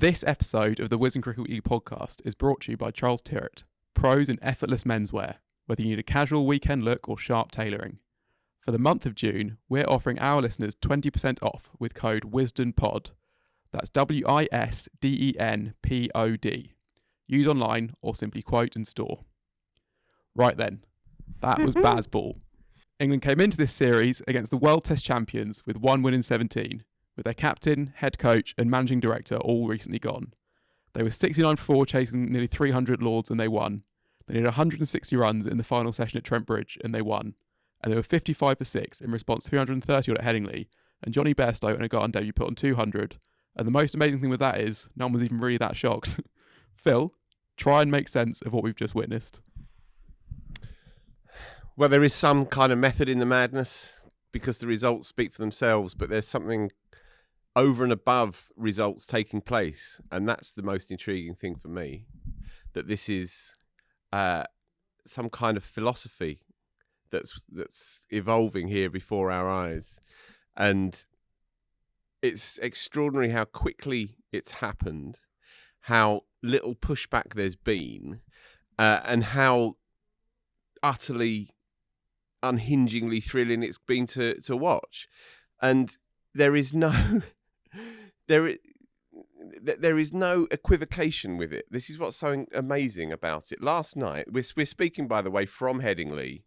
This episode of the Wisden Cricket Weekly Podcast is brought to you by Charles Tyrwhitt, pros in effortless menswear, whether you need a casual weekend look or sharp tailoring. For the month of June, we're offering our listeners 20% off with code WISDENPOD. That's WISDENPOD. Use online or simply quote and store. Right then, that was BazBall. England came into this series against the World Test champions with 1 win in 17, with their captain, head coach and managing director all recently gone. They were 69 for 4, chasing nearly 300 Lords, and they won. They needed 160 runs in the final session at Trent Bridge, and they won. And they were 55 for 6 in response to 330 at Headingley, and Jonny Bairstow in a Gardner debut put on 200. And the most amazing thing with that is, no one was even really that shocked. Phil, try and make sense of what we've just witnessed. Well, there is some kind of method in the madness because the results speak for themselves, but there's something over and above results taking place. And that's the most intriguing thing for me, that this is some kind of philosophy that's evolving here before our eyes. And it's extraordinary how quickly it's happened, how little pushback there's been, and how utterly unhingingly thrilling it's been to watch. And there is no there is no equivocation with it. This is what's so amazing about it. Last night, we're speaking, by the way, from Headingley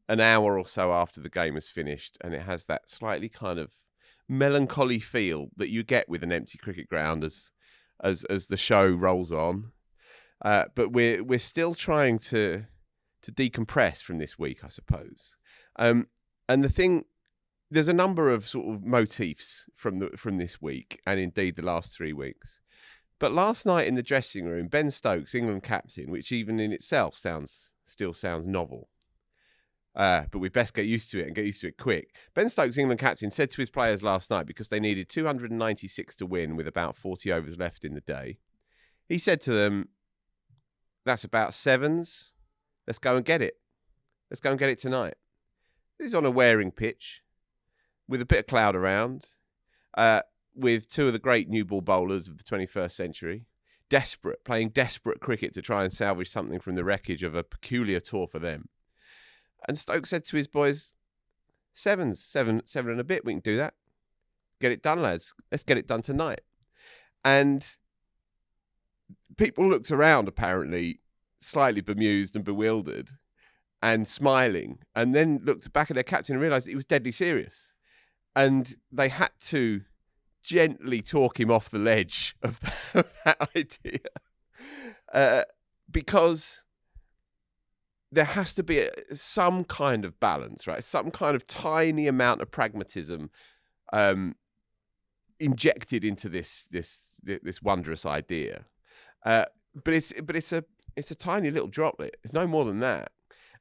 an hour or so after the game has finished, and it has that slightly kind of melancholy feel that you get with an empty cricket ground as the show rolls on. But we're still trying to decompress from this week, I suppose. And there's a number of sort of motifs from this week, and indeed the last 3 weeks. But last night in the dressing room, Ben Stokes, England captain, which even in itself still sounds novel, but we best get used to it and get used to it quick. Ben Stokes, England captain, said to his players last night, because they needed 296 to win with about 40 overs left in the day, he said to them, "That's about sevens. Let's go and get it. Let's go and get it tonight." This is on a wearing pitch with a bit of cloud around, with two of the great new ball bowlers of the 21st century, playing desperate cricket to try and salvage something from the wreckage of a peculiar tour for them. And Stokes said to his boys, seven and a bit, we can do that. Get it done, lads. Let's get it done tonight. And people looked around, apparently, slightly bemused and bewildered and smiling, and then looked back at their captain and realised that he was deadly serious. And they had to gently talk him off the ledge of that idea. Because there has to be some kind of balance, right? Some kind of tiny amount of pragmatism injected into this wondrous idea. But it's a tiny little droplet. It's no more than that.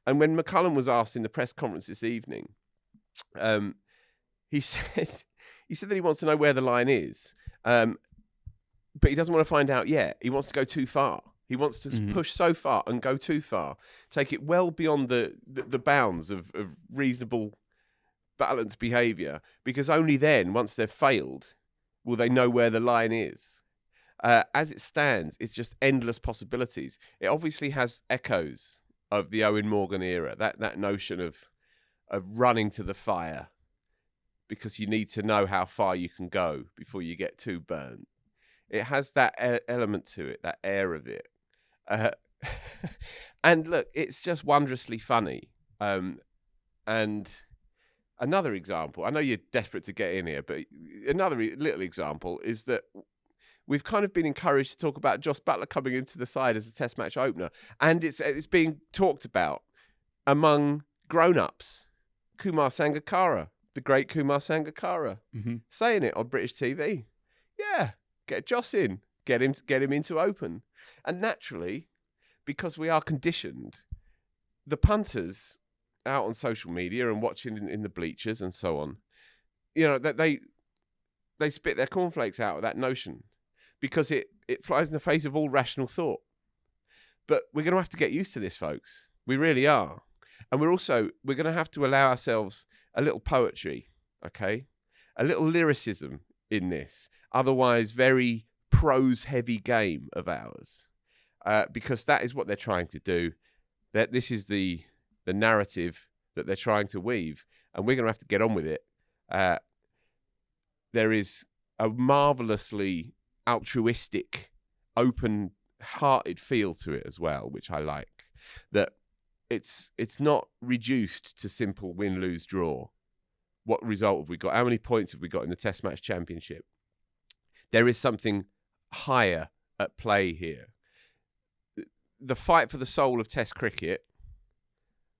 And when McCullum was asked in the press conference this evening, he said that he wants to know where the line is, but he doesn't want to find out yet. He wants to go too far. He wants to push so far and go too far, take it well beyond the bounds of reasonable, balanced behaviour, because only then, once they've failed, will they know where the line is. As it stands, it's just endless possibilities. It obviously has echoes of the Eoin Morgan era, that notion of running to the fire because you need to know how far you can go before you get too burnt. It has that element to it, that air of it. And look, it's just wondrously funny. And another example, I know you're desperate to get in here, but another little example is that we've kind of been encouraged to talk about Jos Buttler coming into the side as a Test match opener. And it's being talked about among grown-ups. Kumar Sangakkara, the great Kumar Sangakkara, saying it on British TV. Yeah, get Jos in, get him into open. And naturally, because we are conditioned, the punters out on social media and watching in the bleachers and so on, you know, that they spit their cornflakes out of that notion because it flies in the face of all rational thought. But we're going to have to get used to this, folks. We really are. And we're going to have to allow ourselves a little poetry, okay? A little lyricism in this. Otherwise, very prose-heavy game of ours, because that is what they're trying to do. That this is the narrative that they're trying to weave, and we're going to have to get on with it. There is a marvellously altruistic, open-hearted feel to it as well, which I like. That it's not reduced to simple win, lose, draw. What result have we got? How many points have we got in the Test Match Championship? There is something higher at play here. The fight for the soul of Test cricket,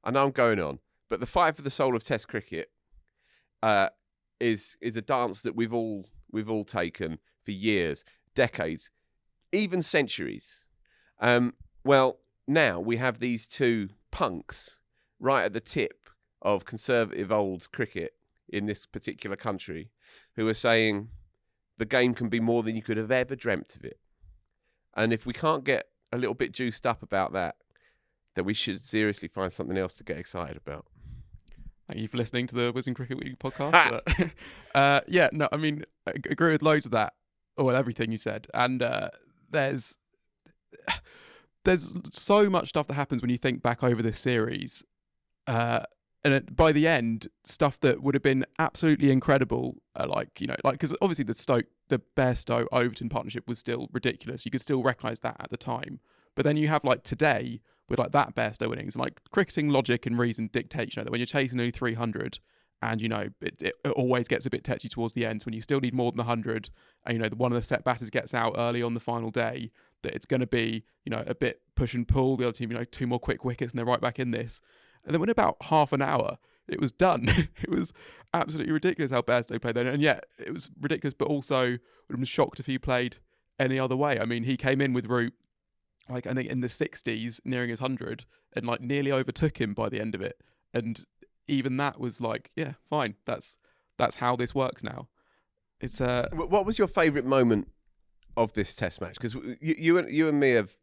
I know I'm going on, but the fight for the soul of Test cricket is a dance that we've all taken for years, decades, even centuries. Well, now we have these two punks right at the tip of conservative old cricket in this particular country who are saying the game can be more than you could have ever dreamt of it. And if we can't get a little bit juiced up about that, then we should seriously find something else to get excited about. Thank you for listening to the Wisden Cricket Weekly Podcast. Yeah, no, I mean, I agree with loads of that, or with everything you said. And there's so much stuff that happens when you think back over this series. And by the end, stuff that would have been absolutely incredible, because obviously the Bairstow Overton partnership was still ridiculous. You could still recognise that at the time. But then you have today with that Bairstow innings, and cricketing logic and reason dictates, that when you're chasing only 300, and it always gets a bit tetchy towards the end. So when you still need more than 100, and one of the set batters gets out early on the final day, that it's going to be a bit push and pull. The other team, 2 more quick wickets, and they're right back in this. And then within about half an hour, it was done. It was absolutely ridiculous how Bairstow played then. And yet, it was ridiculous, but also would have been shocked if he played any other way. I mean, he came in with Root, I think in the 60s, nearing his 100, and nearly overtook him by the end of it. And even that was yeah, fine. That's how this works now. It's What was your favourite moment of this Test match? Because you and me have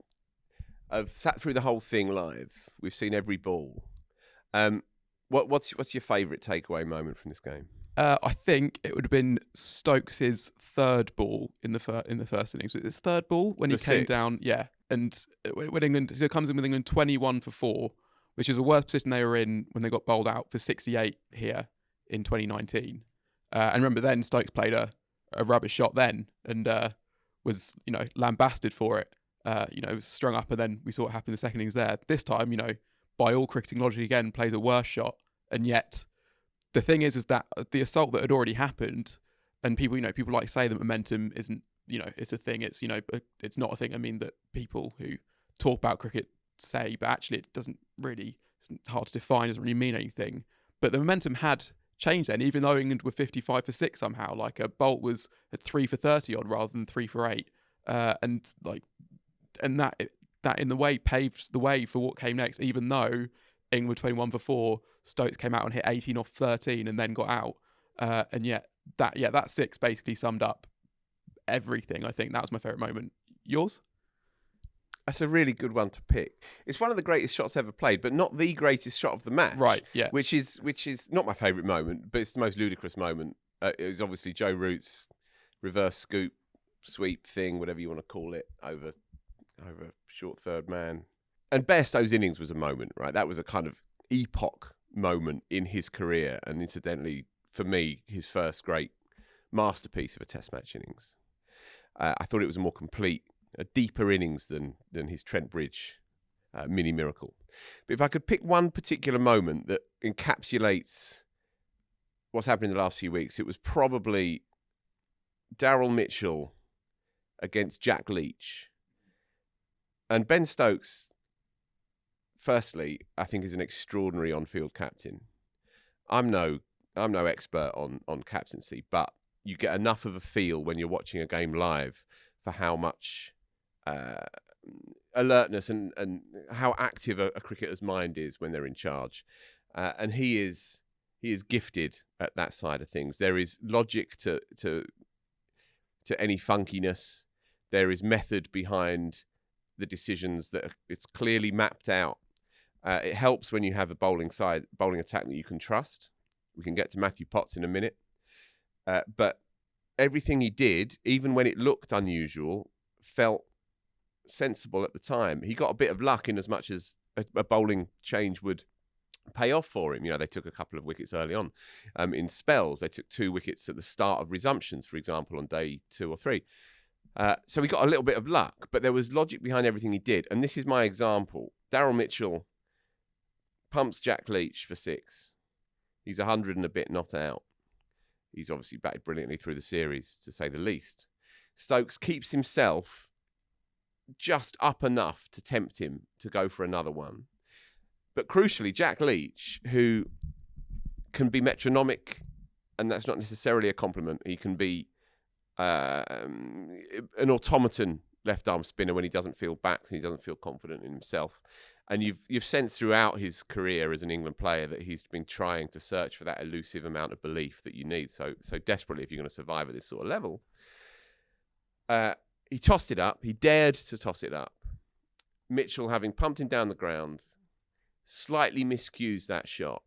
sat through the whole thing live. We've seen every ball. What's your favourite takeaway moment from this game? I think it would have been Stokes' third ball in the first innings. Was it his third ball when he came down? Yeah, and when England comes in with England 21 for 4, which is the worst position they were in when they got bowled out for 68 here in 2019. And remember then Stokes played a rubbish shot then and was lambasted for it. It was strung up, and then we saw what happened in the second innings there. This time, by all cricketing logic again, plays a worse shot, and yet the thing is that the assault that had already happened, and people say that momentum isn't, it's a thing. It's it's not a thing. I mean that people who talk about cricket say, but actually it doesn't really. It's hard to define. It doesn't really mean anything. But the momentum had changed then, even though England were 55 for 6 somehow. Bolt was at 3 for 30 odd rather than 3 for 8, and that in the way paved the way for what came next, even though England were 21 for 4, Stokes came out and hit 18 off 13 and then got out. And yet that 6 basically summed up everything. I think that was my favourite moment. Yours? That's a really good one to pick. It's one of the greatest shots ever played, but not the greatest shot of the match. Right, yeah. Which is not my favourite moment, but it's the most ludicrous moment. It was obviously Joe Root's reverse scoop, sweep thing, whatever you want to call it, over short third man. And Bairstow's innings was a moment, right? That was a kind of epoch moment in his career, and incidentally, for me, his first great masterpiece of a Test match innings. I thought it was a more complete, a deeper innings than his Trent Bridge mini miracle. But if I could pick one particular moment that encapsulates what's happened in the last few weeks, it was probably Daryl Mitchell against Jack Leach. And Ben Stokes, firstly, I think is an extraordinary on-field captain. I'm no expert on captaincy, but you get enough of a feel when you're watching a game live for how much alertness and how active a cricketer's mind is when they're in charge. And he is gifted at that side of things. There is logic to any funkiness. There is method behind the decisions that it's clearly mapped out. It helps when you have a bowling attack that you can trust. We can get to Matthew Potts in a minute. But everything he did, even when it looked unusual, felt sensible at the time. He got a bit of luck in as much as a bowling change would pay off for him. They took a couple of wickets early on. In spells, they took 2 wickets at the start of resumptions, for example, on day 2 or 3. So he got a little bit of luck, but there was logic behind everything he did. And this is my example. Daryl Mitchell pumps Jack Leach for 6. He's 100 and a bit not out. He's obviously batted brilliantly through the series, to say the least. Stokes keeps himself just up enough to tempt him to go for another one. But crucially, Jack Leach, who can be metronomic, and that's not necessarily a compliment, he can be an automaton left-arm spinner when he doesn't feel backed and he doesn't feel confident in himself. And you've sensed throughout his career as an England player that he's been trying to search for that elusive amount of belief that you need so desperately if you're going to survive at this sort of level. He tossed it up. He dared to toss it up. Mitchell, having pumped him down the ground, slightly miscues that shot.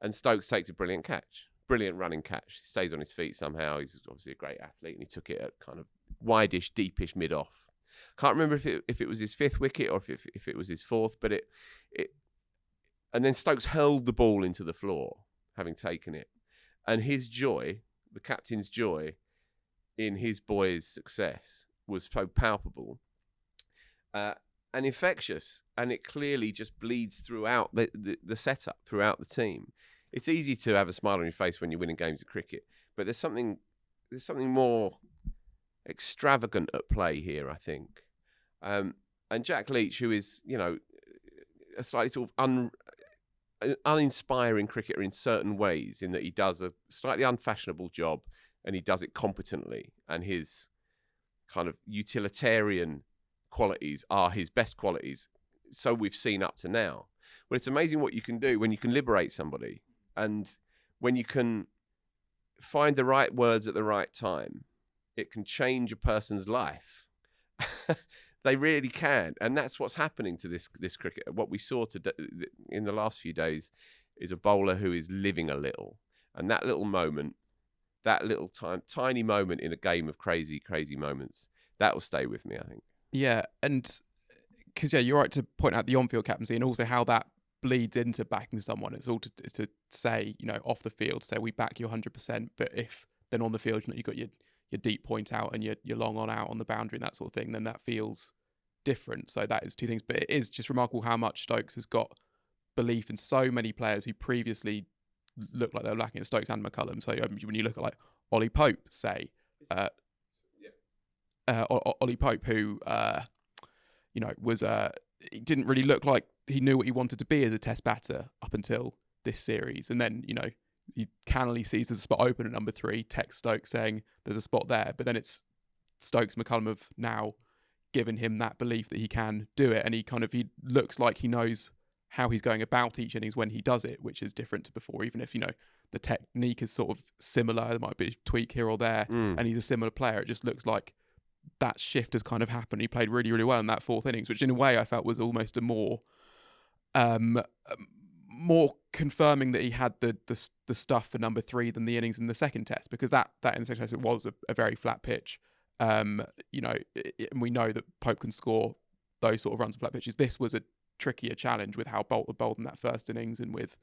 And Stokes takes a brilliant catch. Brilliant running catch. He stays on his feet somehow. He's obviously a great athlete, and he took it at kind of wide-ish, deepish mid-off. Can't remember if it was his 5th wicket or if it was his 4th, but it and then Stokes hurled the ball into the floor, having taken it. And his joy, the captain's joy in his boy's success was so palpable and infectious, and it clearly just bleeds throughout the setup, throughout the team. It's easy to have a smile on your face when you're winning games of cricket, but there's something more extravagant at play here, I think. And Jack Leach, who is, a slightly sort of uninspiring cricketer in certain ways, in that he does a slightly unfashionable job and he does it competently, and his kind of utilitarian qualities are his best qualities. So we've seen up to now. But it's amazing what you can do when you can liberate somebody, and when you can find the right words at the right time. It can change a person's life. They really can. And that's what's happening to this cricketer. What we saw today, in the last few days, is a bowler who is living a little. And that little moment, that little tiny moment in a game of crazy, crazy moments, that will stay with me, I think. Yeah, and because, you're right to point out the on-field captaincy and also how that bleeds into backing someone. It's all to say, off the field, say we back you 100%, but if then on the field, you've got your deep point out and your long on out on the boundary and that sort of thing, then that feels different. So that is 2 things. But it is just remarkable how much Stokes has got belief in so many players who previously looked like they were lacking at Stokes and McCullum. So when you look at like Ollie Pope, say, Ollie Pope, who was he didn't really look like he knew what he wanted to be as a Test batter up until this series, and then he cannily sees there's a spot open at number 3, texts Stokes saying there's a spot there, but then it's Stokes McCullum have now given him that belief that he can do it, and he looks like he knows how he's going about each innings when he does it, which is different to before, even if the technique is sort of similar, there might be a tweak here or there, and he's a similar player. It just looks like that shift has kind of happened. He played really, really well in that 4th innings, which in a way I felt was almost a more confirming that he had the stuff for number 3 than the innings in the second Test, because that in the second Test, it was a very flat pitch. And we know that Pope can score those sort of runs on flat pitches. This was a trickier challenge with how Bolt bowled in that first innings, and with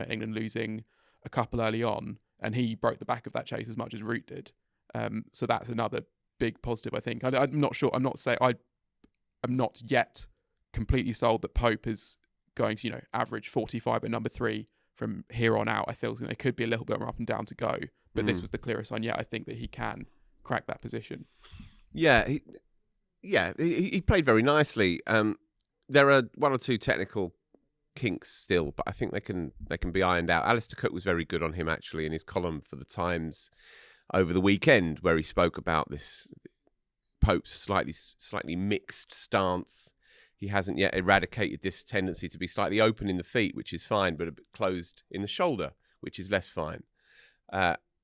England losing a couple early on, and he broke the back of that chase as much as Root did. So that's another big positive, I think. I'm not sure. I'm not yet completely sold that Pope is going to average 45 at number 3 from here on out. I feel there could be a little bit more up and down to go, but this was the clearest sign. I think that he can crack that position. He played very nicely. There are 1 or 2 technical kinks still, but I think they can be ironed out. Alistair Cook was very good on him, actually, in his column for the Times over the weekend, where he spoke about this Pope's slightly mixed stance. He hasn't yet eradicated this tendency to be slightly open in the feet, which is fine, but a bit closed in the shoulder, which is less fine.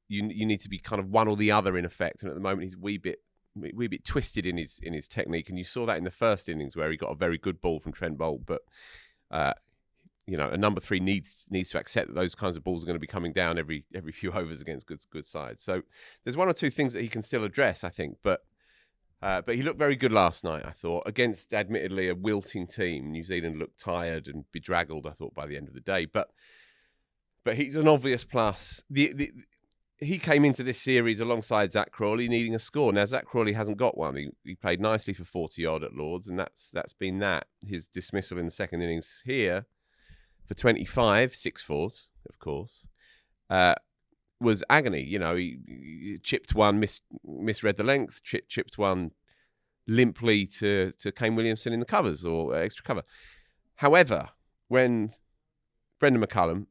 You need to be kind of one or the other, in effect. And at the moment, he's a wee bit twisted in his technique, and you saw that in the first innings where he got a very good ball from Trent Boult, but a number 3 needs to accept that those kinds of balls are going to be coming down every few overs against good sides. So there's one or two things that he can still address, I think. But he looked very good last night, I thought, against admittedly a wilting team. New Zealand looked tired and bedraggled, I thought, by the end of the day. But he's an obvious plus. He came into this series alongside Zach Crawley needing a score. Now, Zach Crawley hasn't got one. He played nicely for 40-odd at Lords, and that's been that. His dismissal in the second innings here for 25, 6 fours, of course, was agony. He chipped one, misread the length, chipped one limply to Kane Williamson in the covers or extra cover. However, when Brendan McCullum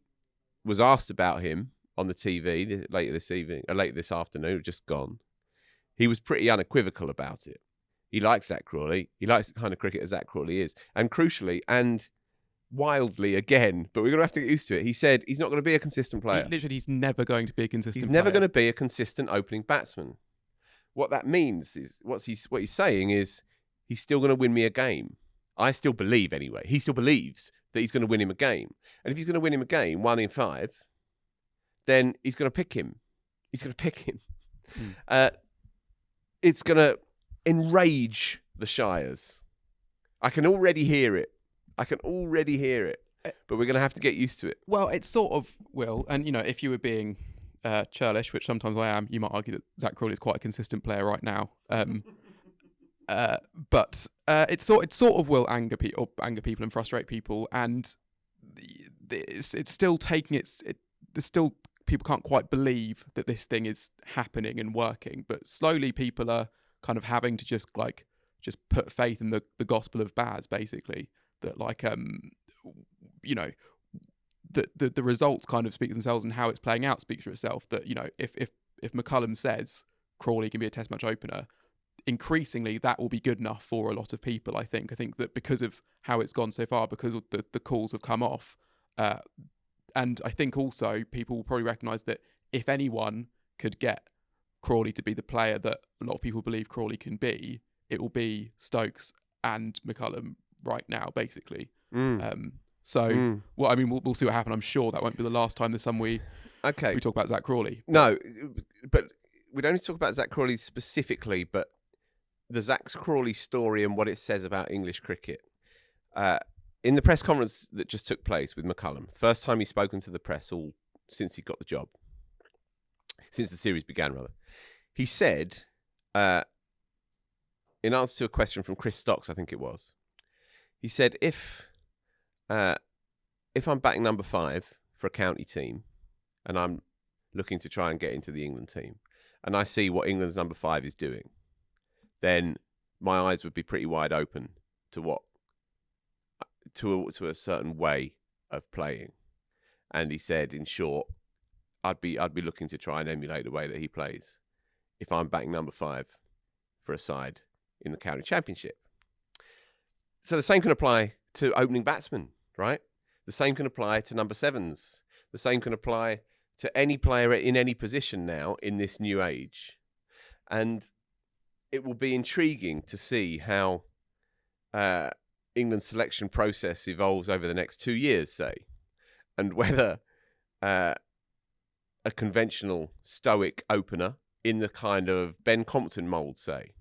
was asked about him on the TV later this afternoon, just gone, he was pretty unequivocal about it. He likes Zach Crawley. He likes the kind of cricketer Zach Crawley is. And crucially, and wildly again, but we're going to have to get used to it, he said he's not going to be a consistent player. He's never going to be a consistent player. He's never going to be a consistent opening batsman. What that means is, what he's saying is, he's still going to win me a game. I still believe anyway. He still believes that he's going to win him a game. And if he's going to win him a game, 1 in 5, then he's going to pick him. He's going to pick him. It's going to enrage the Shires. I can already hear it. But we're going to have to get used to it. Well, it sort of will. And, if you were being churlish, which sometimes I am, you might argue that Zach Crawley is quite a consistent player right now. But it sort of will anger people and frustrate people. And it's still taking there's still, people can't quite believe that this thing is happening and working. But slowly people are kind of having to just put faith in the gospel of Baz, basically. That the results kind of speak for themselves, and how it's playing out speaks for itself. That if McCullum says Crawley can be a Test match opener, increasingly that will be good enough for a lot of people. I think that because of how it's gone so far, because of the calls have come off, and I think also people will probably recognise that if anyone could get Crawley to be the player that a lot of people believe Crawley can be, it will be Stokes and McCullum right now, basically. Well, I mean, we'll see what happens. I'm sure that won't be the last time this summer we talk about Zach Crawley. No, but we don't need to talk about Zach Crawley specifically, but the Zach Crawley story and what it says about English cricket. In the press conference that just took place with McCullum, first time he's spoken to the press all since he got the job, since the series began, rather, he said, in answer to a question from Chris Stokes, I think it was, he said, if I'm batting number 5 for a county team and I'm looking to try and get into the England team and I see what England's number 5 is doing, then my eyes would be pretty wide open to a certain way of playing. And he said, in short, I'd be looking to try and emulate the way that he plays if I'm batting number 5 for a side in the county championship. So the same can apply to opening batsmen, right? The same can apply to number 7s. The same can apply to any player in any position now in this new age. And it will be intriguing to see how England's selection process evolves over the next 2 years, say, and whether a conventional stoic opener in the kind of Ben Compton mould, say,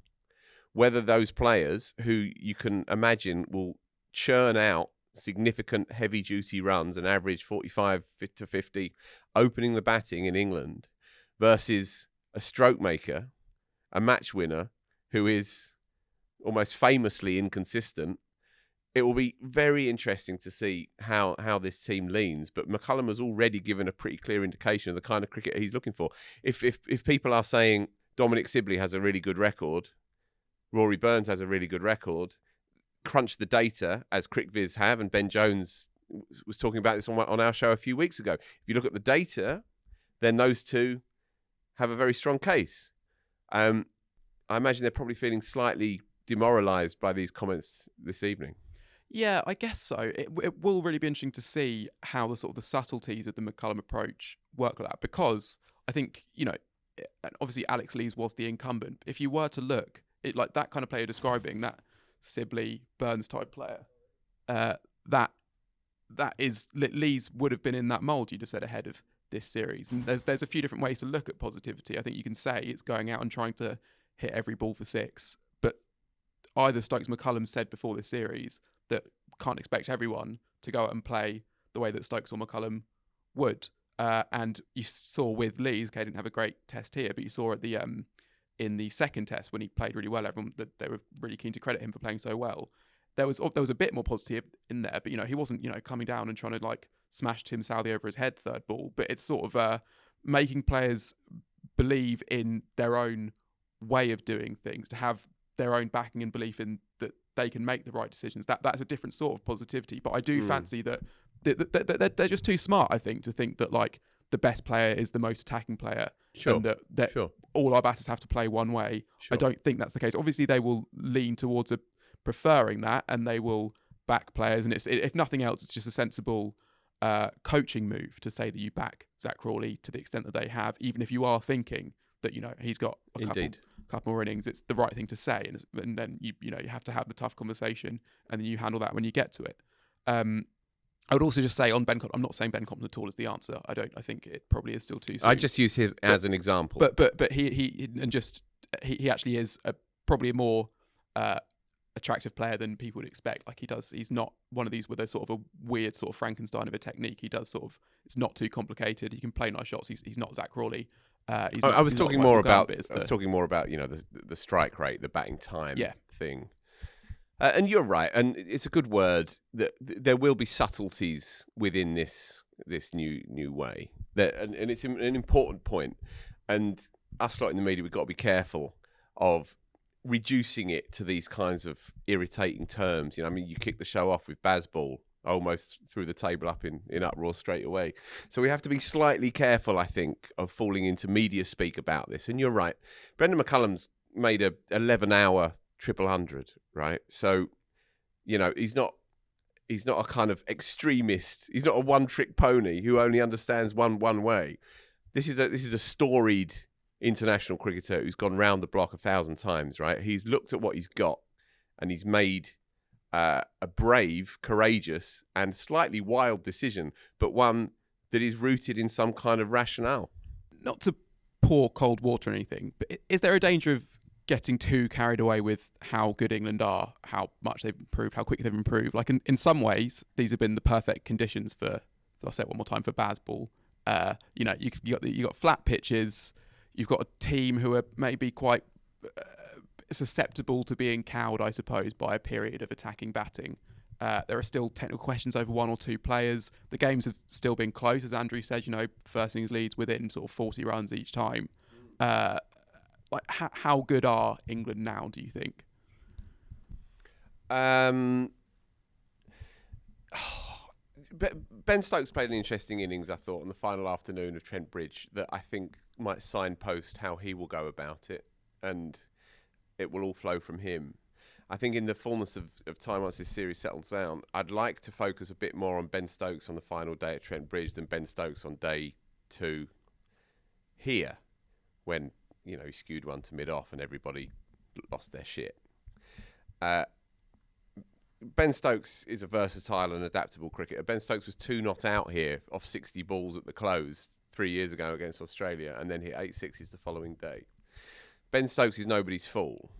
whether those players who you can imagine will churn out significant heavy-duty runs and average 45 to 50 opening the batting in England versus a stroke maker, a match winner who is almost famously inconsistent. It will be very interesting to see how this team leans. But McCullum has already given a pretty clear indication of the kind of cricket he's looking for. If people are saying Dominic Sibley has a really good record, Rory Burns has a really good record, crunch the data, as CricViz have, and Ben Jones was talking about this on our show a few weeks ago. If you look at the data, then those two have a very strong case. I imagine they're probably feeling slightly demoralised by these comments this evening. Yeah, I guess so. It will really be interesting to see how the sort of the subtleties of the McCullum approach work like that, because I think, obviously Alex Lees was the incumbent. If you were to look, like that kind of player you're describing, that Sibley, Burns type player, that that is Lees would have been in that mould, you'd have said, ahead of this series. And there's a few different ways to look at positivity. I think you can say it's going out and trying to hit every ball for six, but either Stokes McCullum said before this series that can't expect everyone to go out and play the way that Stokes or McCullum would. And you saw with Lees, okay, didn't have a great test here, but you saw at the in the second test when he played really well, everyone that they were really keen to credit him for playing so well. There was a bit more positive in there, but he wasn't coming down and trying to like smash Tim Southey over his head third ball. But it's sort of making players believe in their own way of doing things, to have their own backing and belief in that they can make the right decisions. That's a different sort of positivity. But I do fancy that they're just too smart, I think, to think that like the best player is the most attacking player, and that all our batters have to play one way. I don't think that's the case. Obviously, they will lean towards preferring that, and they will back players. And if nothing else, it's just a sensible coaching move to say that you back Zach Crawley to the extent that they have, even if you are thinking that he's got a couple more innings. It's the right thing to say, and then you have to have the tough conversation, and then you handle that when you get to it. I would also just say on Ben Compton, I'm not saying Ben Compton at all is the answer. I think it probably is still too soon. I just use him as an example. But he actually is probably a more attractive player than people would expect. Like he's not one of these with a sort of a weird sort of Frankenstein of a technique. He does sort of, it's not too complicated. He can play nice shots. He's not Zach Crawley. I was talking more about the strike rate, the batting time thing. And you're right, and it's a good word that there will be subtleties within this new way. And it's an important point. And us lot in the media, we've got to be careful of reducing it to these kinds of irritating terms. You kick the show off with BazBall, almost threw the table up in uproar straight away. So we have to be slightly careful, I think, of falling into media speak about this. And you're right. Brendan McCullum's made a 11-hour 100, right? So, he's not a kind of extremist. He's not a one-trick pony who only understands one way. This is a storied international cricketer who's gone round the block 1,000 times, right? He's looked at what he's got, and he's made a brave, courageous, and slightly wild decision, but one that is rooted in some kind of rationale. Not to pour cold water or anything, but is there a danger of getting too carried away with how good England are, how much they've improved, how quickly they've improved? Like in some ways, these have been the perfect conditions for, I'll say it one more time, for BazBall. You got flat pitches. You've got a team who are maybe quite susceptible to being cowed, I suppose, by a period of attacking batting. There are still technical questions over one or two players. The games have still been close, as Andrew said. First innings leads within sort of 40 runs each time. How good are England now, do you think? Ben Stokes played an interesting innings, I thought, on the final afternoon of Trent Bridge that I think might signpost how he will go about it, and it will all flow from him. I think in the fullness of time, once this series settles down, I'd like to focus a bit more on Ben Stokes on the final day at Trent Bridge than Ben Stokes on day 2 here, when he skewed one to mid-off and everybody lost their shit. Ben Stokes is a versatile and adaptable cricketer. Ben Stokes was 2 not out here off 60 balls at the close 3 years ago against Australia, and then hit 8 sixes the following day. Ben Stokes is nobody's fool.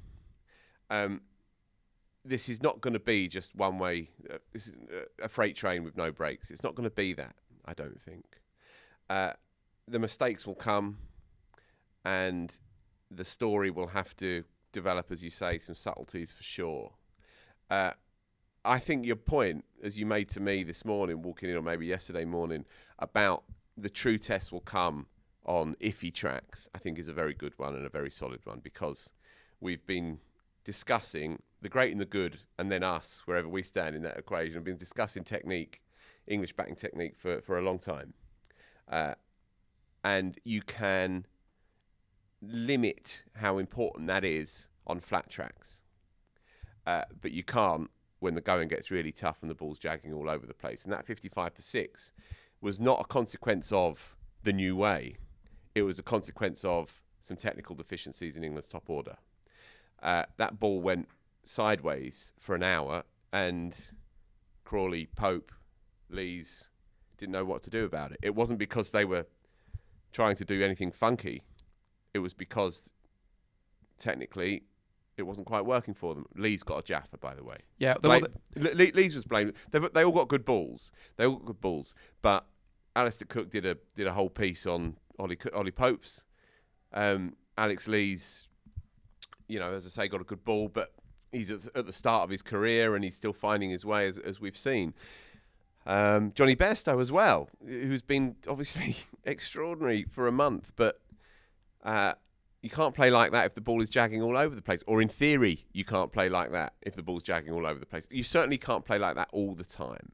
This is not going to be just one way. This is a freight train with no brakes. It's not going to be that, I don't think. The mistakes will come, and the story will have to develop, as you say, some subtleties for sure. I think your point, as you made to me this morning, walking in, or maybe yesterday morning, about the true test will come on iffy tracks, I think is a very good one and a very solid one, because we've been discussing the great and the good, and then us, wherever we stand in that equation. We've been discussing technique, English batting technique, for a long time. And you can limit how important that is on flat tracks. But you can't when the going gets really tough and the ball's jagging all over the place. And that 55 for 6 was not a consequence of the new way. It was a consequence of some technical deficiencies in England's top order. That ball went sideways for an hour, and Crawley, Pope, Lees didn't know what to do about it. It wasn't because they were trying to do anything funky. It was because technically it wasn't quite working for them. Lees got a Jaffa, by the way. Yeah, Lees was blamed. They all got good balls. But Alistair Cook did a whole piece on Ollie Pope's. Alex Lees, as I say, got a good ball, but he's at the start of his career and he's still finding his way, as we've seen. Jonny Bairstow as well, who's been obviously extraordinary for a month, but you can't play like that if the ball is jagging all over the place. Or in theory, you can't play like that if the ball's jagging all over the place. You certainly can't play like that all the time.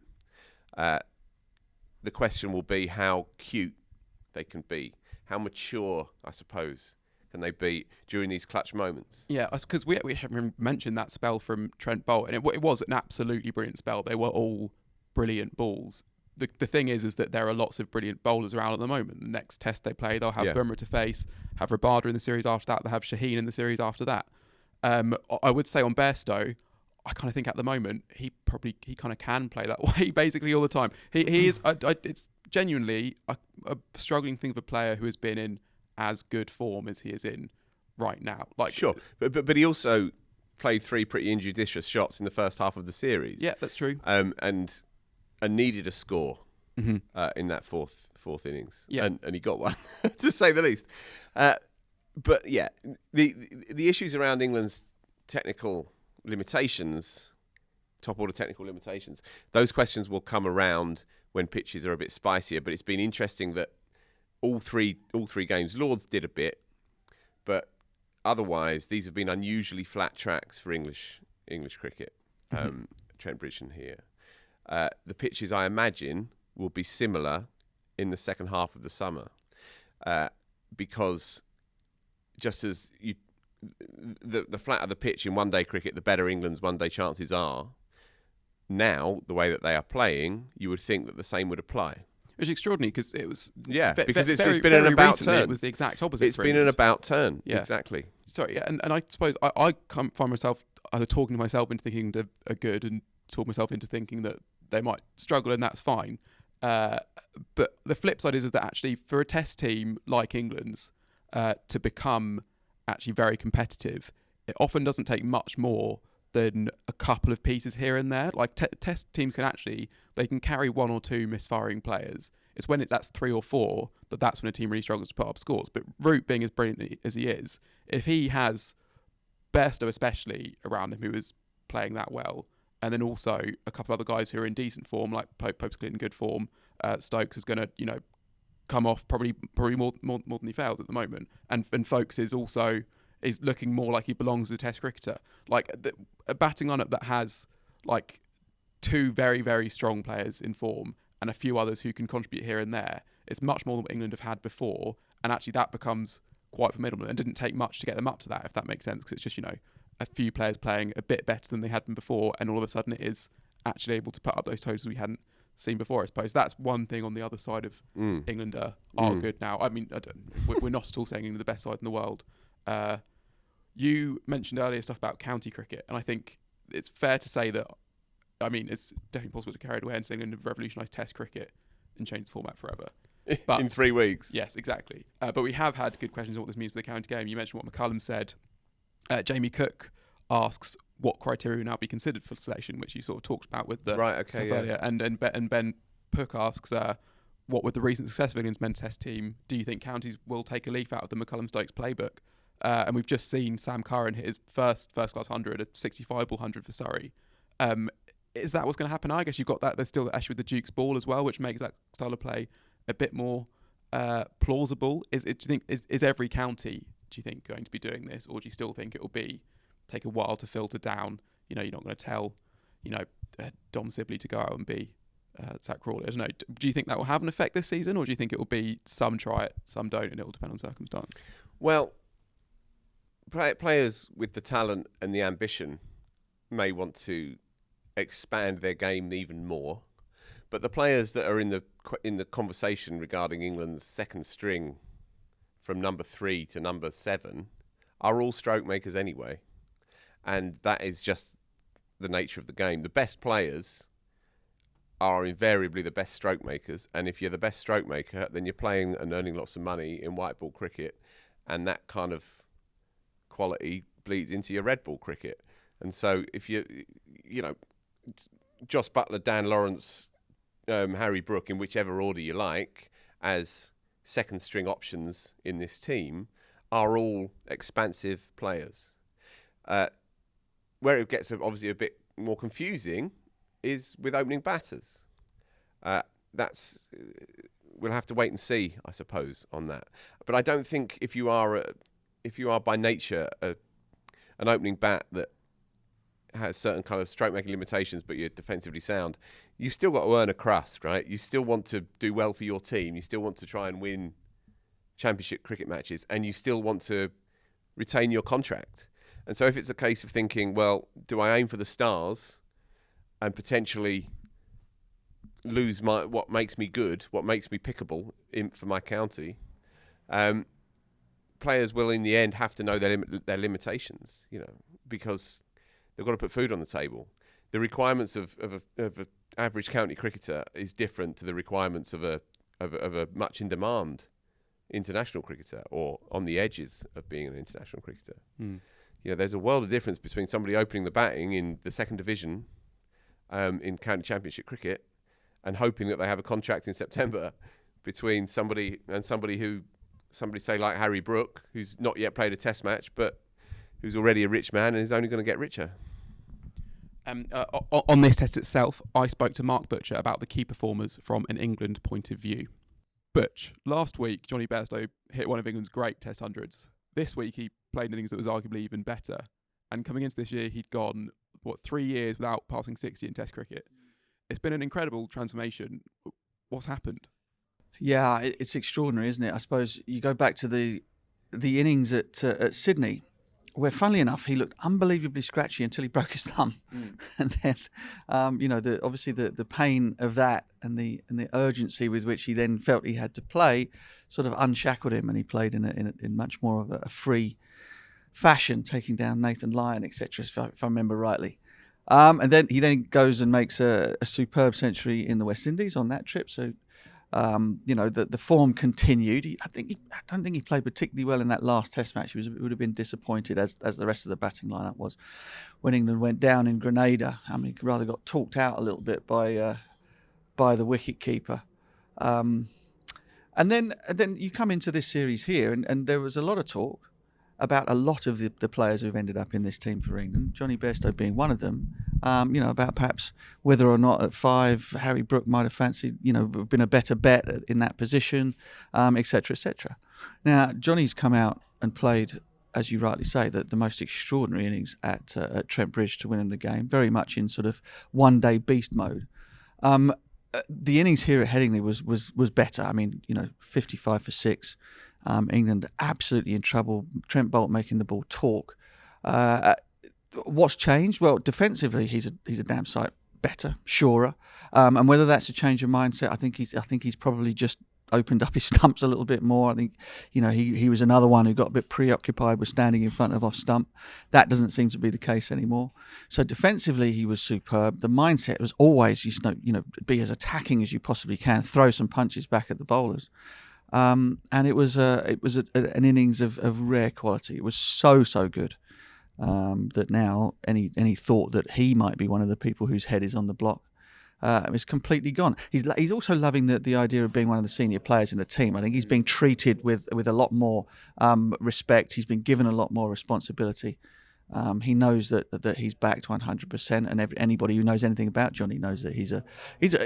The question will be how cute they can be, how mature, I suppose, can they be during these clutch moments. Yeah, because we haven't mentioned that spell from Trent Boult, and it was an absolutely brilliant spell. They were all brilliant balls. The thing is that there are lots of brilliant bowlers around at the moment. The next test they play, they'll have Bumrah to face, have Rabada in the series after that, they'll have Shaheen in the series after that. I would say on Bairstow, I kind of think at the moment he kind of can play that way basically all the time. He is. It's genuinely a struggling thing for a player who has been in as good form as he is in right now. Like sure, but he also played 3 pretty injudicious shots in the first half of the series. Yeah, that's true. And needed a score in that fourth innings. Yeah, and he got one to say the least. But yeah, the issues around England's technical limitations, top order technical limitations, those questions will come around when pitches are a bit spicier. But it's been interesting that all three games, Lords did a bit, but otherwise these have been unusually flat tracks for English cricket. Trent Bridge and here. The pitches, I imagine, will be similar in the second half of the summer, because just as the flatter the pitch in one-day cricket, the better England's one-day chances are. Now, the way that they are playing, you would think that the same would apply. Which is extraordinary because it was... Yeah, because it's been an about turn. It was the exact opposite. It's been an about turn, exactly. Sorry, yeah, and I suppose I find myself either talking to myself into thinking they are good and talk myself into thinking that they might struggle, and that's fine. But the flip side is that actually for a test team like England's to become actually very competitive, it often doesn't take much more than a couple of pieces here and there. Like test team they can carry 1 or 2 misfiring players. It's when that's 3 or 4 that's when a team really struggles to put up scores. But Root, being as brilliant as he is, if he has Bairstow especially around him who is playing that well, and then also a couple of other guys who are in decent form, like Pope's in good form, Stokes is going to come off probably more than he fails at the moment, and Folkes is looking more like he belongs as a test cricketer. Like a batting lineup that has like 2 very, very strong players in form and a few others who can contribute here and there. It's much more than what England have had before, and actually that becomes quite formidable. And it didn't take much to get them up to that, if that makes sense, because it's just a few players playing a bit better than they had been before, and all of a sudden it is actually able to put up those totals we hadn't seen before, I suppose. That's one thing on the other side of England are good now. I mean, we're not at all saying England are the best side in the world. You mentioned earlier stuff about county cricket, and I think it's fair to say that, I mean, it's definitely possible to carry it away and say England have revolutionised test cricket and changed the format forever. But, in 3 weeks. Yes, exactly. But we have had good questions on what this means for the county game. You mentioned what McCullum said. Jamie Cook asks what criteria will now be considered for selection, which you sort of talked about with the stuff earlier. And Ben Pook asks, what with the recent success of England's men's test team, do you think counties will take a leaf out of the McCullum-Stokes playbook? And we've just seen Sam Curran hit his first class 100, a 65 ball 100 for Surrey. Is that what's going to happen? I guess you've got that. There's still the issue with the Duke's ball as well, which makes that style of play a bit more plausible. Do you think is every county, do you think, going to be doing this, or do you still think it will take a while to filter down? You're not going to tell Dom Sibley to go out and be Zach Crawley. I don't know. Do you think that will have an effect this season, or do you think it will be some try it, some don't, and it will depend on circumstance? Well, players with the talent and the ambition may want to expand their game even more, but the players that are in the conversation regarding England's second string from number 3 to number 7 are all stroke makers anyway, and that is just the nature of the game. The best players are invariably the best stroke makers. And if you're the best stroke maker, then you're playing and earning lots of money in white ball cricket. And that kind of quality bleeds into your red ball cricket. And so if you know, Joss Buttler, Dan Lawrence, Harry Brook, in whichever order you like, as second string options in this team, are all expansive players. Where it gets obviously a bit more confusing is with opening batters. We'll have to wait and see, I suppose, on that. But I don't think if you are by nature an opening bat that has certain kind of stroke making limitations, but you're defensively sound, you've still got to earn a crust, right? You still want to do well for your team. You still want to try and win championship cricket matches, and you still want to retain your contract. And so if it's a case of thinking, well, do I aim for the stars and potentially lose what makes me good, what makes me pickable for my county? Players will, in the end, have to know their limitations, because they've got to put food on the table. The requirements of an average county cricketer is different to the requirements of a much in demand international cricketer, or on the edges of being an international cricketer. There's a world of difference between somebody opening the batting in the second division in county championship cricket and hoping that they have a contract in September, between somebody say like Harry Brook, who's not yet played a test match but who's already a rich man and is only going to get richer. On this test itself, I spoke to Mark Butcher about the key performers from an England point of view. Butch, last week Jonny Bairstow hit one of England's great test hundreds. This week he played an innings that was arguably even better. And coming into this year, he'd gone, 3 years without passing 60 in test cricket. It's been an incredible transformation. What's happened? Yeah, it's extraordinary, isn't it? I suppose you go back to the innings at Sydney, where, funnily enough, he looked unbelievably scratchy until he broke his thumb, and then, obviously the pain of that and the urgency with which he then felt he had to play, sort of unshackled him, and he played in much more of a free fashion, taking down Nathan Lyon, etc. If I remember rightly. And then he goes and makes a superb century in the West Indies on that trip. So. The form continued. I don't think he played particularly well in that last Test match. He would have been disappointed, as the rest of the batting lineup was, when England went down in Grenada. I mean, he rather got talked out a little bit by the wicket keeper. And then you come into this series here, and there was a lot of talk about a lot of the players who've ended up in this team for England, Jonny Bairstow being one of them, about perhaps whether or not at 5 Harry Brook might have fancied, been a better bet in that position, et cetera, et cetera. Now, Jonny's come out and played, as you rightly say, the most extraordinary innings at Trent Bridge to win in the game, very much in sort of one-day beast mode. The innings here at Headingley was better. I mean, 55 for 6. England absolutely in trouble. Trent Boult making the ball talk. What's changed? Well, defensively, he's a damn sight better, surer. And whether that's a change of mindset, I think he's probably just opened up his stumps a little bit more. I think, he was another one who got a bit preoccupied with standing in front of off stump. That doesn't seem to be the case anymore. So defensively, he was superb. The mindset was always, be as attacking as you possibly can, throw some punches back at the bowlers. And it was an innings of rare quality. It was so good that now any thought that he might be one of the people whose head is on the block is completely gone. He's also loving the idea of being one of the senior players in the team. I think he's being treated with a lot more respect. He's been given a lot more responsibility. He knows that he's backed 100%, and anybody who knows anything about Jonny knows that he's a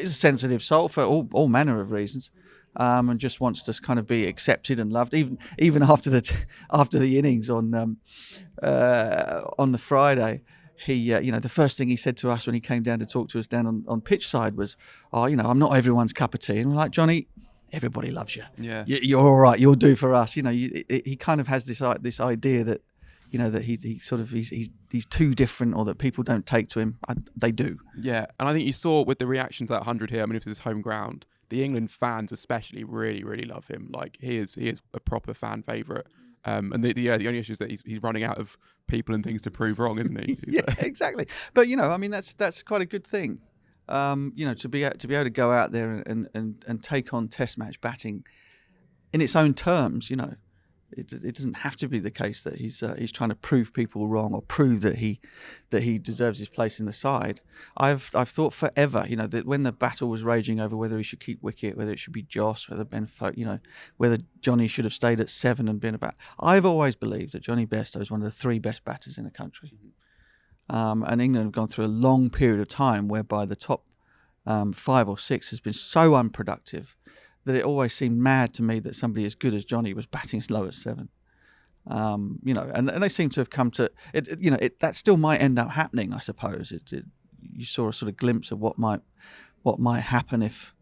sensitive soul for all manner of reasons. And just wants to kind of be accepted and loved, even after the innings on the Friday. He, the first thing he said to us when he came down to talk to us down on pitch side was, I'm not everyone's cup of tea. And we're like, Jonny, everybody loves you. Yeah, you're all right. You'll do for us. He kind of has this idea that, that he's too different, or that people don't take to him. They do. Yeah, and I think you saw with the reaction to that 100 here. I mean, if this is home ground, the England fans especially really, really love him. Like, he is a proper fan favourite. And the only issue is that he's running out of people and things to prove wrong, isn't he? Yeah, exactly. But that's quite a good thing. to be able to go out there and take on Test match batting in its own terms. It doesn't have to be the case that he's trying to prove people wrong or prove that he deserves his place in the side. I've thought forever, that when the battle was raging over whether he should keep wicket, whether it should be Joss, whether whether Jonny should have stayed at 7 and been about. I've always believed that Jonny Bairstow is one of the 3 best batters in the country, and England have gone through a long period of time whereby the top 5 or 6 has been so unproductive that it always seemed mad to me that somebody as good as Jonny was batting as low as 7. And they seem to have come to it. That still might end up happening, I suppose. You saw a sort of glimpse of what might happen if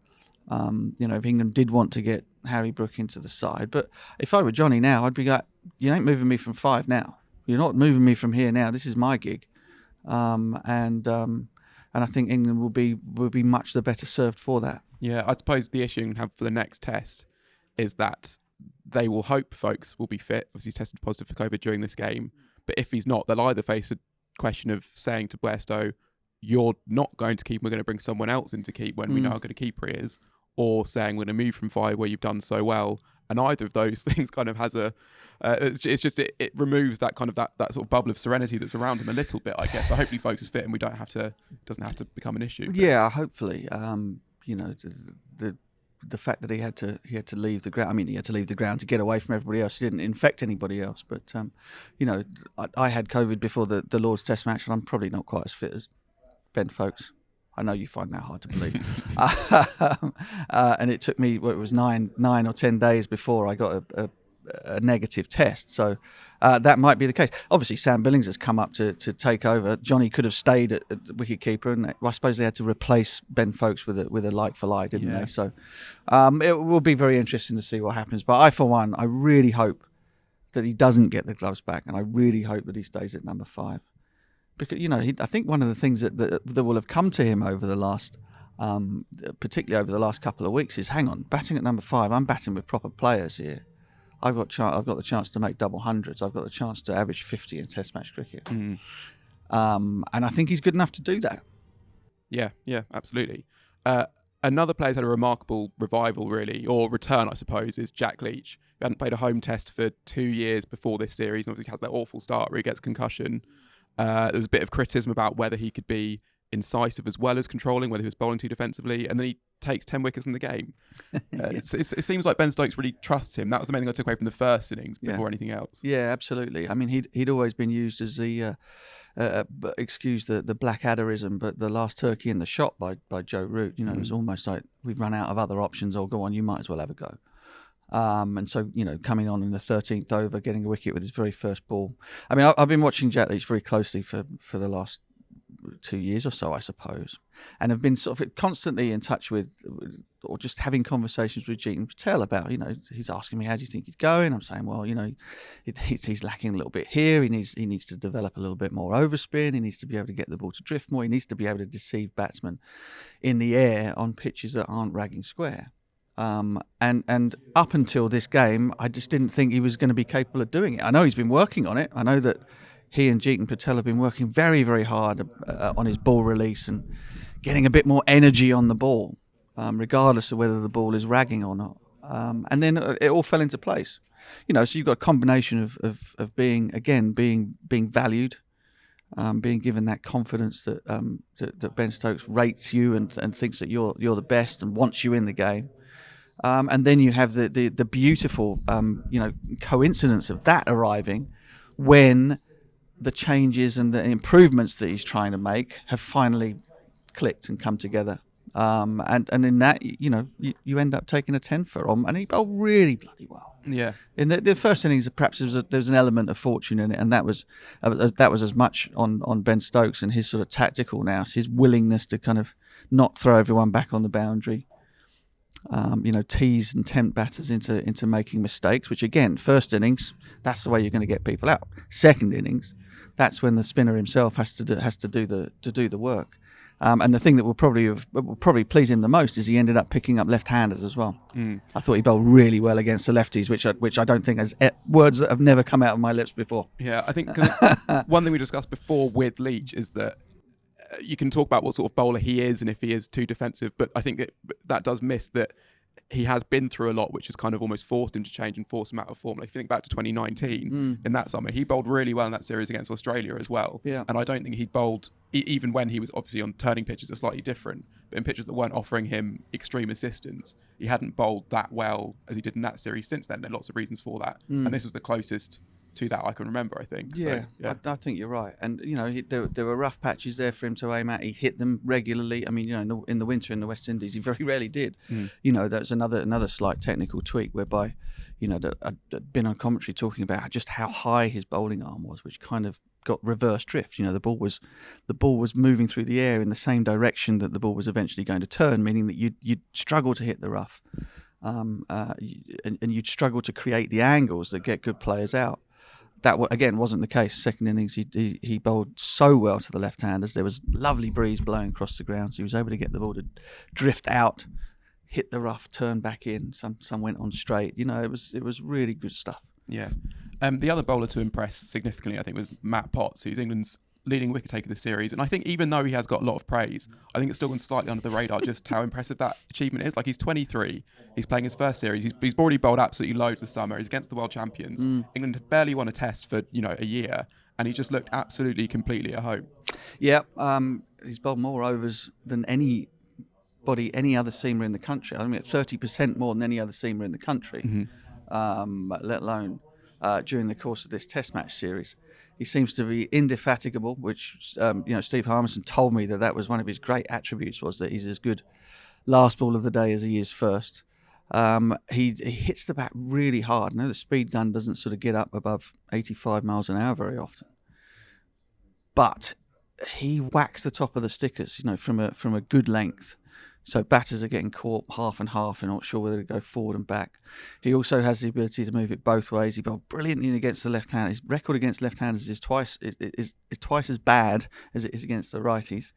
if England did want to get Harry Brook into the side. But if I were Jonny now, I'd be like, you ain't moving me from 5 now. You're not moving me from here now. This is my gig, and I think England will be much the better served for that. Yeah, I suppose the issue you have for the next test is that they will hope folks will be fit. Obviously, he's tested positive for COVID during this game. But if he's not, they'll either face a question of saying to Bairstow, you're not going to keep, we're going to bring someone else in to keep when we know how good a keeper he is, or saying we're going to move from 5 where you've done so well. And either of those things kind of has it removes that kind of that sort of bubble of serenity that's around him a little bit, I guess. So hopefully folks is fit and it doesn't have to become an issue. Yeah, hopefully. The fact that he had to leave the ground. I mean, he had to leave the ground to get away from everybody else. He didn't infect anybody else. But I had COVID before the Lord's Test match, and I'm probably not quite as fit as Ben Folkes. I know you find that hard to believe. And it took me, it was 9 or 10 days before I got a negative test. So that might be the case. Obviously, Sam Billings has come up to take over. Jonny could have stayed at the wicketkeeper, and I suppose they had to replace Ben Folkes with a like for like, didn't they? So it will be very interesting to see what happens. But I, for one, I really hope that he doesn't get the gloves back, and I really hope that he stays at number 5. Because, I think one of the things that will have come to him over the last, particularly over the last couple of weeks, is, hang on, batting at number 5, I'm batting with proper players here. I've got the chance to make double hundreds. I've got the chance to average 50 in Test match cricket. And I think he's good enough to do that. Yeah, absolutely. Another player who's had a remarkable revival, really, or return, I suppose, is Jack Leach. He hadn't played a home test for 2 years before this series, and obviously has that awful start where he gets concussion. There was a bit of criticism about whether he could be incisive as well as controlling, whether he was bowling too defensively, and then he takes 10 wickets in the game. It seems like Ben Stokes really trusts him. That was the main thing I took away from the first innings before anything else. Yeah, absolutely. I mean, he'd always been used as the excuse the Blackadderism, but the last turkey in the shop by Joe Root. It was almost like we've run out of other options, or go on, you might as well have a go. And so, coming on in the 13th over, getting a wicket with his very first ball. I mean, I've been watching Jack Leach very closely for the last 2 years or so, I suppose, and have been sort of constantly in touch with, or just having conversations with Jeetan Patel about, he's asking me, how do you think he's going? I'm saying, well, he's lacking a little bit here. He needs to develop a little bit more overspin. He needs to be able to get the ball to drift more. He needs to be able to deceive batsmen in the air on pitches that aren't ragging square. And up until this game, I just didn't think he was going to be capable of doing it. I know he's been working on it. I know that he and Jeetan Patel have been working very, very hard on his ball release and getting a bit more energy on the ball, regardless of whether the ball is ragging or not. And then it all fell into place. So you've got a combination of being valued, being given that confidence that Ben Stokes rates you and thinks that you're the best and wants you in the game. And then you have the beautiful coincidence of that arriving when the changes and the improvements that he's trying to make have finally clicked and come together. And in that, you end up taking a 10 for him, and he bowled really bloody well. Yeah. In the first innings, perhaps there was an element of fortune in it, and that was as much on Ben Stokes and his sort of tactical nous, his willingness to kind of not throw everyone back on the boundary. Tease and tempt batters into making mistakes, which again, first innings, that's the way you're going to get people out. Second innings, that's when the spinner himself has to do the work. And the thing that will probably please him the most is he ended up picking up left-handers as well. I thought he bowled really well against the lefties, which I don't think has words that have never come out of my lips before. Yeah, I think one thing we discussed before with Leach is that you can talk about what sort of bowler he is and if he is too defensive, but I think that does miss that he has been through a lot, which has kind of almost forced him to change and force him out of form. Like, if you think back to 2019, in that summer, he bowled really well in that series against Australia as well. Yeah. And I don't think he'd bowled, even when he was obviously on turning pitches are slightly different, but in pitches that weren't offering him extreme assistance, he hadn't bowled that well as he did in that series since then. There are lots of reasons for that. And this was the closest to that I can remember, I think. Yeah, So, I think you're right. And, there were rough patches there for him to aim at. He hit them regularly. I mean, in the winter in the West Indies, he very rarely did. That's another slight technical tweak whereby, that I'd been on commentary talking about just how high his bowling arm was, which kind of got reverse drift. The ball was moving through the air in the same direction that the ball was eventually going to turn, meaning that you'd struggle to hit the rough. And you'd struggle to create the angles that get good players out. That again wasn't the case. Second innings, he bowled so well to the left-handers. There was lovely breeze blowing across the ground, so he was able to get the ball to drift out, hit the rough, turn back in. Some went on straight. It was really good stuff. Yeah. The other bowler to impress significantly, I think, was Matt Potts, who's England's leading wicket taker this series. And I think even though he has got a lot of praise, I think it's still gone slightly under the radar just how impressive that achievement is. Like, he's 23, he's playing his first series, he's already bowled absolutely loads this summer, he's against the world champions. England have barely won a test for, a year, and he just looked absolutely, completely at home. Yeah, he's bowled more overs than any other seamer in the country. I mean, 30% more than any other seamer in the country, let alone during the course of this Test match series. He seems to be indefatigable, which Steve Harmison told me that was one of his great attributes, was that he's as good last ball of the day as he is first. He hits the bat really hard. The speed gun doesn't sort of get up above 85 miles an hour very often, but he whacks the top of the stickers, from a good length. So batters are getting caught half and half and not sure whether to go forward and back. He also has the ability to move it both ways. He bowled brilliantly against the left-handers. His record against left-handers is twice as bad as it is against the righties.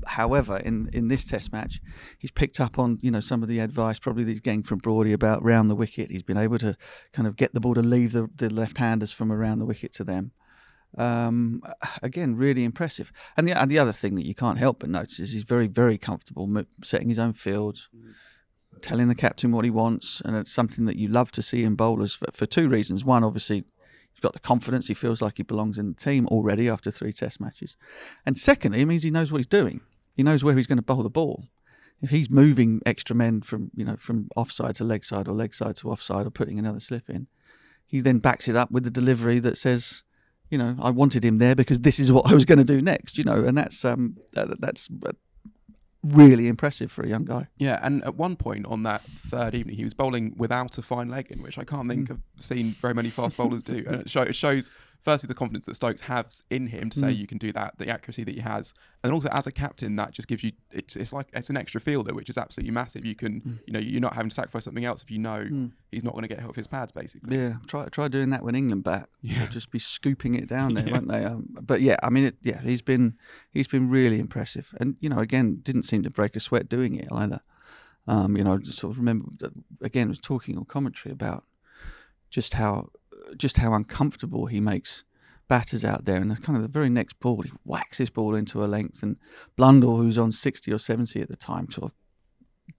However, in this Test match, he's picked up on some of the advice probably that he's getting from Broady about round the wicket. He's been able to kind of get the ball to leave the left-handers from around the wicket to them. Again, really impressive. And the other thing that you can't help but notice is he's very, very comfortable setting his own fields, telling the captain what he wants, and it's something that you love to see in bowlers for two reasons. One, obviously, he's got the confidence. He feels like he belongs in the team already after 3 Test matches. And secondly, it means he knows what he's doing. He knows where he's going to bowl the ball. If he's moving extra men from offside to leg side or leg side to offside or putting another slip in, he then backs it up with the delivery that says, I wanted him there because this is what I was going to do next, and that's really impressive for a young guy. Yeah, and at one point on that third evening, he was bowling without a fine leg in, which I can't think I've seen very many fast bowlers do. And it shows, firstly, the confidence that Stokes has in him to say you can do that, the accuracy that he has, and also as a captain, that just gives you it's like it's an extra fielder, which is absolutely massive. You can you're not having to sacrifice something else if he's not going to get hit off his pads, basically. Yeah, try doing that when England bat. Yeah, they'll just be scooping it down there, won't they? But yeah, I mean, he's been really impressive, and again, didn't seem to break a sweat doing it either. Just sort of remember that, again, was talking on commentary about just how uncomfortable he makes batters out there, and kind of the very next ball he whacks his ball into a length, and Blundell, who's on 60 or 70 at the time, sort of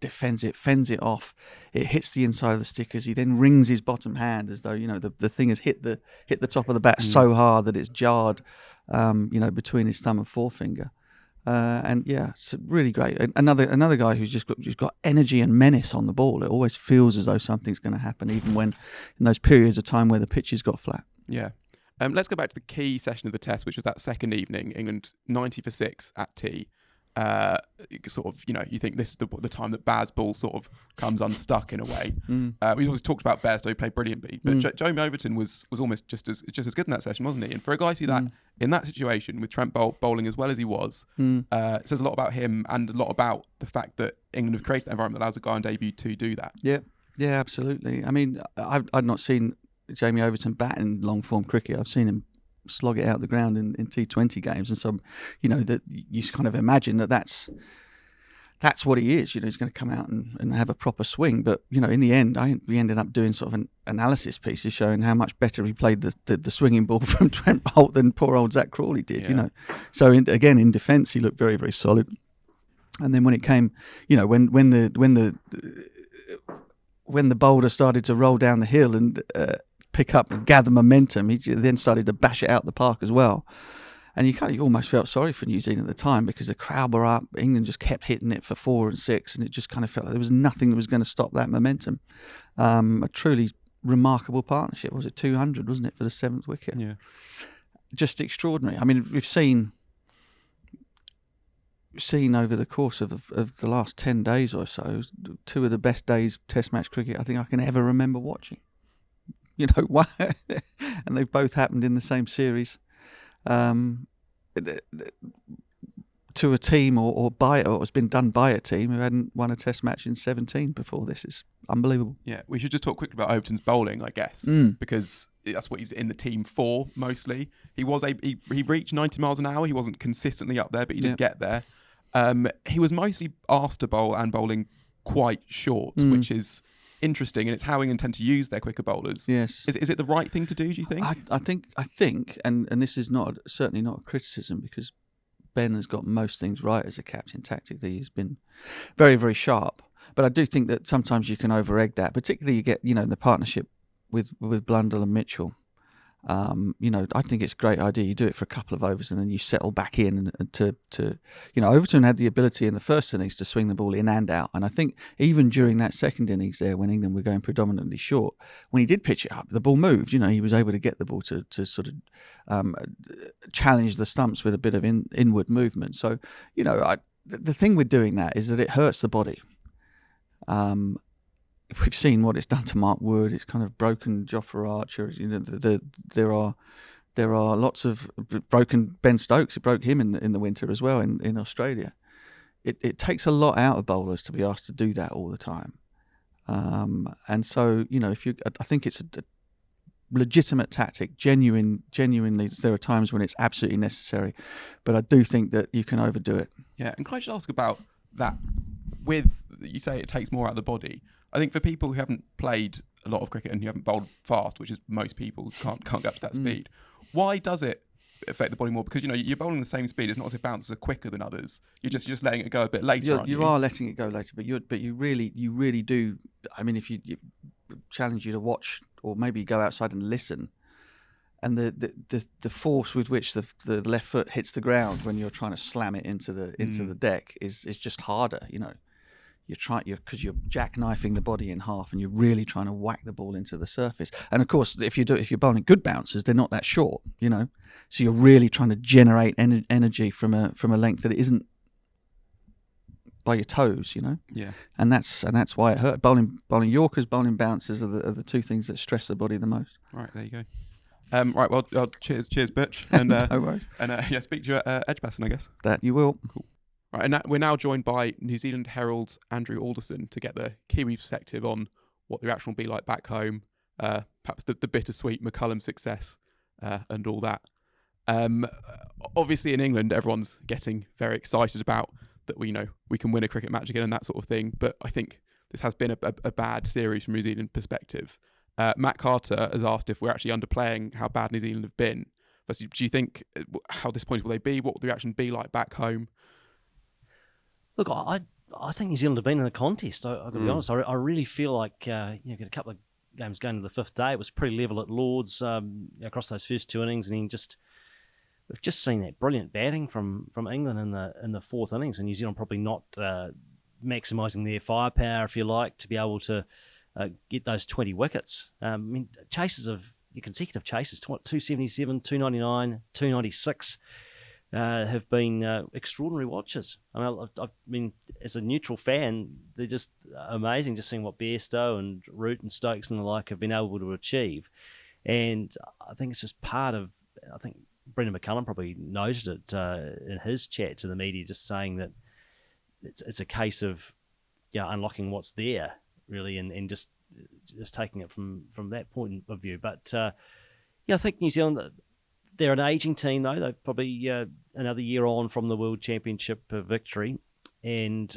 defends it, fends it off. It hits the inside of the stickers. He then rings his bottom hand as though the thing has hit the top of the bat so hard that it's jarred between his thumb and forefinger. And yeah, it's really great. Another guy who's just got energy and menace on the ball. It always feels as though something's going to happen, even when in those periods of time where the pitches got flat. Yeah. Let's go back to the key session of the Test, which was that second evening. England 90 for 6 at tea. You think this is the time that BazBall sort of comes unstuck in a way. We always talked about Bairstow, who played brilliantly, but Jonny Overton was almost just as good in that session, wasn't he? And for a guy to do that in that situation with Trent bowling as well as he was, it says a lot about him and a lot about the fact that England have created that environment that allows a guy on debut to do that. Yeah, absolutely. I mean, I've not seen Jamie Overton bat in long form cricket. I've seen him slog it out the ground in T20 games, and so that you kind of imagine that's that's what he is. He's going to come out and have a proper swing. But, in the end, we ended up doing sort of an analysis pieces showing how much better he played the swinging ball from Trent Boult than poor old Zach Crawley did, So, again, in defence, he looked very, very solid. And then when it came, when the boulder started to roll down the hill and pick up and gather momentum, he then started to bash it out the park as well. And you almost felt sorry for New Zealand at the time because the crowd were up. England just kept hitting it for 4 and 6, and it just kind of felt like there was nothing that was going to stop that momentum. A truly remarkable partnership. Was it 200, wasn't it, for the 7th wicket? Yeah. Just extraordinary. I mean, we've seen over the course of the last 10 days or so, 2 of the best days Test match cricket I think I can ever remember watching. And they've both happened in the same series. To a team or it's been done by a team who hadn't won a Test match in 17 before this. Is unbelievable. Yeah, we should just talk quickly about Overton's bowling, I guess, because that's what he's in the team for mostly. He reached 90 miles an hour. He wasn't consistently up there, but he did get there. He was mostly asked to bowl and bowling quite short, which is interesting, and it's how England tend to use their quicker bowlers. Yes. Is it the right thing to do, do you think? I think, and this is certainly not a criticism, because Ben has got most things right as a captain tactically. He's been very, very sharp. But I do think that sometimes you can over-egg that, particularly you get, the partnership with Blundell and Mitchell. I think it's a great idea. You do it for a couple of overs and then you settle back in and to Overton had the ability in the first innings to swing the ball in and out. And I think even during that second innings there, when England were going predominantly short, when he did pitch it up, the ball moved. He was able to get the ball to sort of challenge the stumps with a bit of inward movement. So, the thing with doing that is that it hurts the body. We've seen what it's done to Mark Wood. It's kind of broken Jofra Archer. There are lots of broken Ben Stokes. It broke him in the winter as well in Australia. It takes a lot out of bowlers to be asked to do that all the time. And so I think it's a legitimate tactic. Genuinely, there are times when it's absolutely necessary, but I do think that you can overdo it. Yeah, and can I just ask about that? With you say it takes more out of the body. I think for people who haven't played a lot of cricket and who haven't bowled fast, which is most people can't get up to that speed, why does it affect the body more? Because you're bowling the same speed. It's not as if bounces are quicker than others. You're just letting it go a bit later. You are letting it go later, but you really do. I mean, if you challenge you to watch or maybe go outside and listen, and the force with which the left foot hits the ground when you're trying to slam it into the deck is just harder. Because you're jackknifing the body in half, and you're really trying to whack the ball into the surface. And of course, if you're bowling good bouncers, they're not that short, So you're really trying to generate energy from a length that it isn't by your toes, Yeah. And that's why it hurt. Bowling Yorkers, bowling bouncers are the two things that stress the body the most. Right, there you go. Right, well, cheers, Butch, and no worries. And speak to you at Edgbaston, I guess. That you will. Cool. Right, and we're now joined by New Zealand Herald's Andrew Alderson to get the Kiwi perspective on what the reaction will be like back home, perhaps the bittersweet McCullum success and all that. Obviously in England, everyone's getting very excited about that we can win a cricket match again and that sort of thing, but I think this has been a bad series from New Zealand perspective. Matt Carter has asked if we're actually underplaying how bad New Zealand have been. But do you think, how disappointed will they be? What will the reaction be like back home? Look, I think New Zealand have been in the contest. I've got to be honest. I really feel like got a couple of games going to the fifth day. It was pretty level at Lords across those first 2 innings, and then we've just seen that brilliant batting from England in the fourth innings, and New Zealand probably not maximising their firepower, if you like, to be able to get those 20 wickets. Consecutive chases, 277, 299, 296. Have been extraordinary watches. I mean, as a neutral fan, they're just amazing. Just seeing what Bairstow and Root and Stokes and the like have been able to achieve, and I think it's just part of. I think Brendan McCullum probably noted it in his chat to the media, just saying that it's a case of unlocking what's there really, and just taking it from that point of view. But I think New Zealand. They're an ageing team, though. They're probably another year on from the World Championship victory. And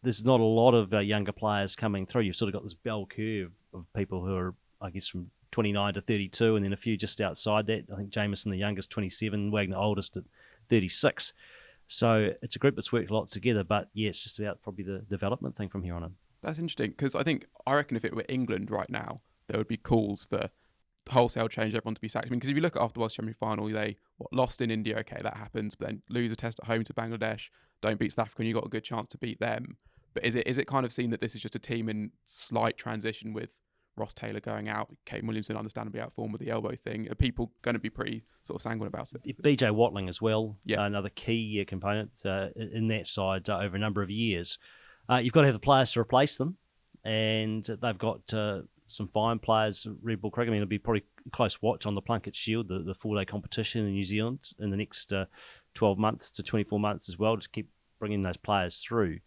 there's not a lot of younger players coming through. You've sort of got this bell curve of people who are, I guess, from 29 to 32, and then a few just outside that. I think Jameson, the youngest, 27, Wagner, oldest, at 36. So it's a group that's worked a lot together, but yeah, it's just about probably the development thing from here on in. That's interesting, because I reckon if it were England right now, there would be calls for wholesale change, everyone to be sacked. I mean, because if you look at after the World Championship final, they lost in India, okay, that happens, but then lose a test at home to Bangladesh, don't beat South Africa, and you got a good chance to beat them. But is it kind of seen that this is just a team in slight transition with Ross Taylor going out, Kane Williamson understandably out of form with the elbow thing? Are people going to be pretty sort of sanguine about it? BJ Watling as well, yeah, another key component in that side over a number of years. You've got to have the players to replace them, and they've got some fine players. Red Bull Cricket, I mean, it'll be probably close watch on the Plunket Shield, the 4-day competition in New Zealand in the next 12 months to 24 months as well, to keep bringing those players through.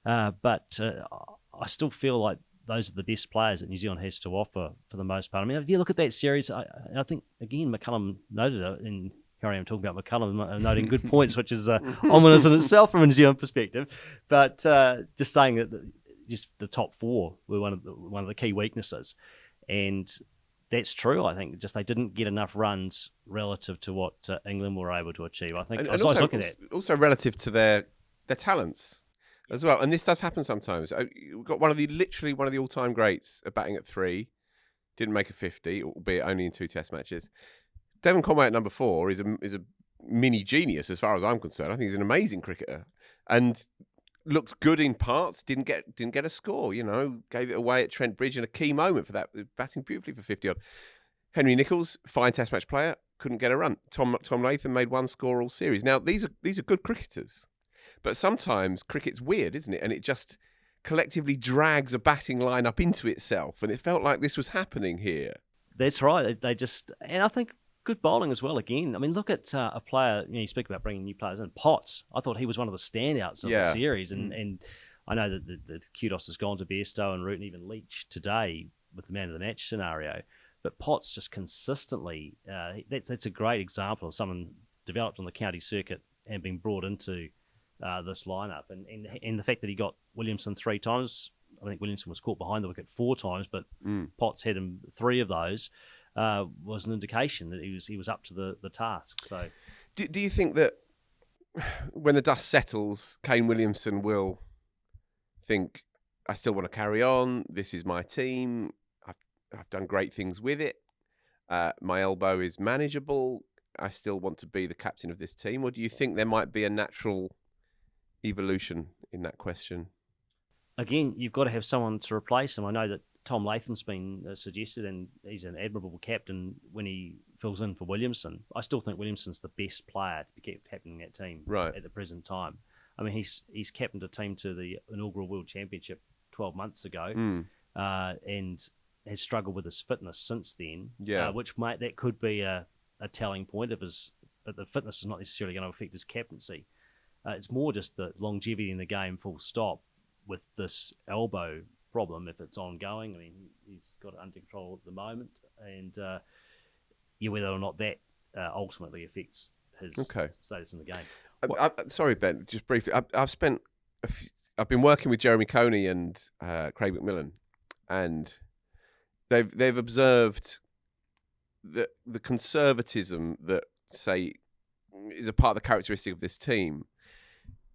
But I still feel like those are the best players that New Zealand has to offer for the most part. I mean, if you look at that series, I think, again, McCullum noted it, and here I am talking about McCullum, noting good points, which is ominous in itself from a New Zealand perspective. But just saying that just the top four were one of the key weaknesses. And that's true, I think. Just they didn't get enough runs relative to what England were able to achieve. I think I was looking at that. Also relative to their talents as well. And this does happen sometimes. We've got literally one of the all-time greats of batting at 3, didn't make a 50, albeit only in 2 test matches. Devon Conway at number 4 is a mini genius as far as I'm concerned. I think he's an amazing cricketer and looked good in parts. Didn't get a score. Gave it away at Trent Bridge in a key moment for that, batting beautifully for 50 odd. Henry Nicholls, fine test match player, couldn't get a run. Tom Latham made 1 score all series. Now these are good cricketers, but sometimes cricket's weird, isn't it? And it just collectively drags a batting lineup into itself, and it felt like this was happening here. That's right. They just, and I think good bowling as well. Again, I mean, look at a player. You speak about bringing new players in. Potts, I thought he was one of the standouts of the series, and I know that the kudos has gone to Bairstow and Root and even Leach today with the man of the match scenario. But Potts just consistently, that's a great example of someone developed on the county circuit and being brought into this lineup, and the fact that he got Williamson 3 times. I think Williamson was caught behind the wicket 4 times, but Potts had him 3 of those. Was an indication that he was up to the task. So, do you think that when the dust settles, Kane Williamson will think, I still want to carry on, this is my team, I've done great things with it, my elbow is manageable, I still want to be the captain of this team? Or do you think there might be a natural evolution in that question? Again, you've got to have someone to replace him. I know that Tom Latham's been suggested, and he's an admirable captain when he fills in for Williamson. I still think Williamson's the best player to be captaining that team at the present time. I mean, he's captained a team to the inaugural World Championship 12 months ago, and has struggled with his fitness since then. That could be a telling point but the fitness is not necessarily going to affect his captaincy. It's more just the longevity in the game, full stop, with this elbow problem if it's ongoing. I mean, he's got it under control at the moment, and whether or not that ultimately affects his status in the game. Sorry, Ben, just briefly. I've been working with Jeremy Coney and Craig McMillan, and they've observed that the conservatism that, say, is a part of the characteristic of this team,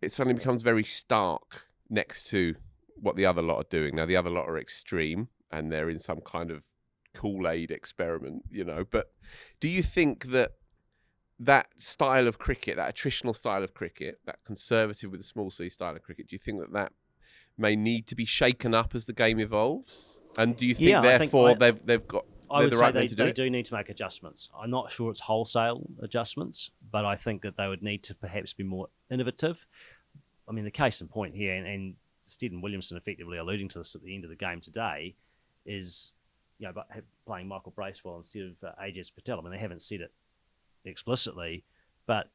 it suddenly becomes very stark next to what the other lot are doing. Now, the other lot are extreme, and they're in some kind of Kool-Aid experiment, But do you think that style of cricket, that attritional style of cricket, that conservative with a small C style of cricket, do you think that may need to be shaken up as the game evolves? And do you think, therefore, they've got... I would say they do need to make adjustments. I'm not sure it's wholesale adjustments, but I think that they would need to perhaps be more innovative. I mean, the case in point here, and Stead and Williamson effectively alluding to this at the end of the game today, is playing Michael Bracewell instead of Ajaz Patel. I mean, they haven't said it explicitly, but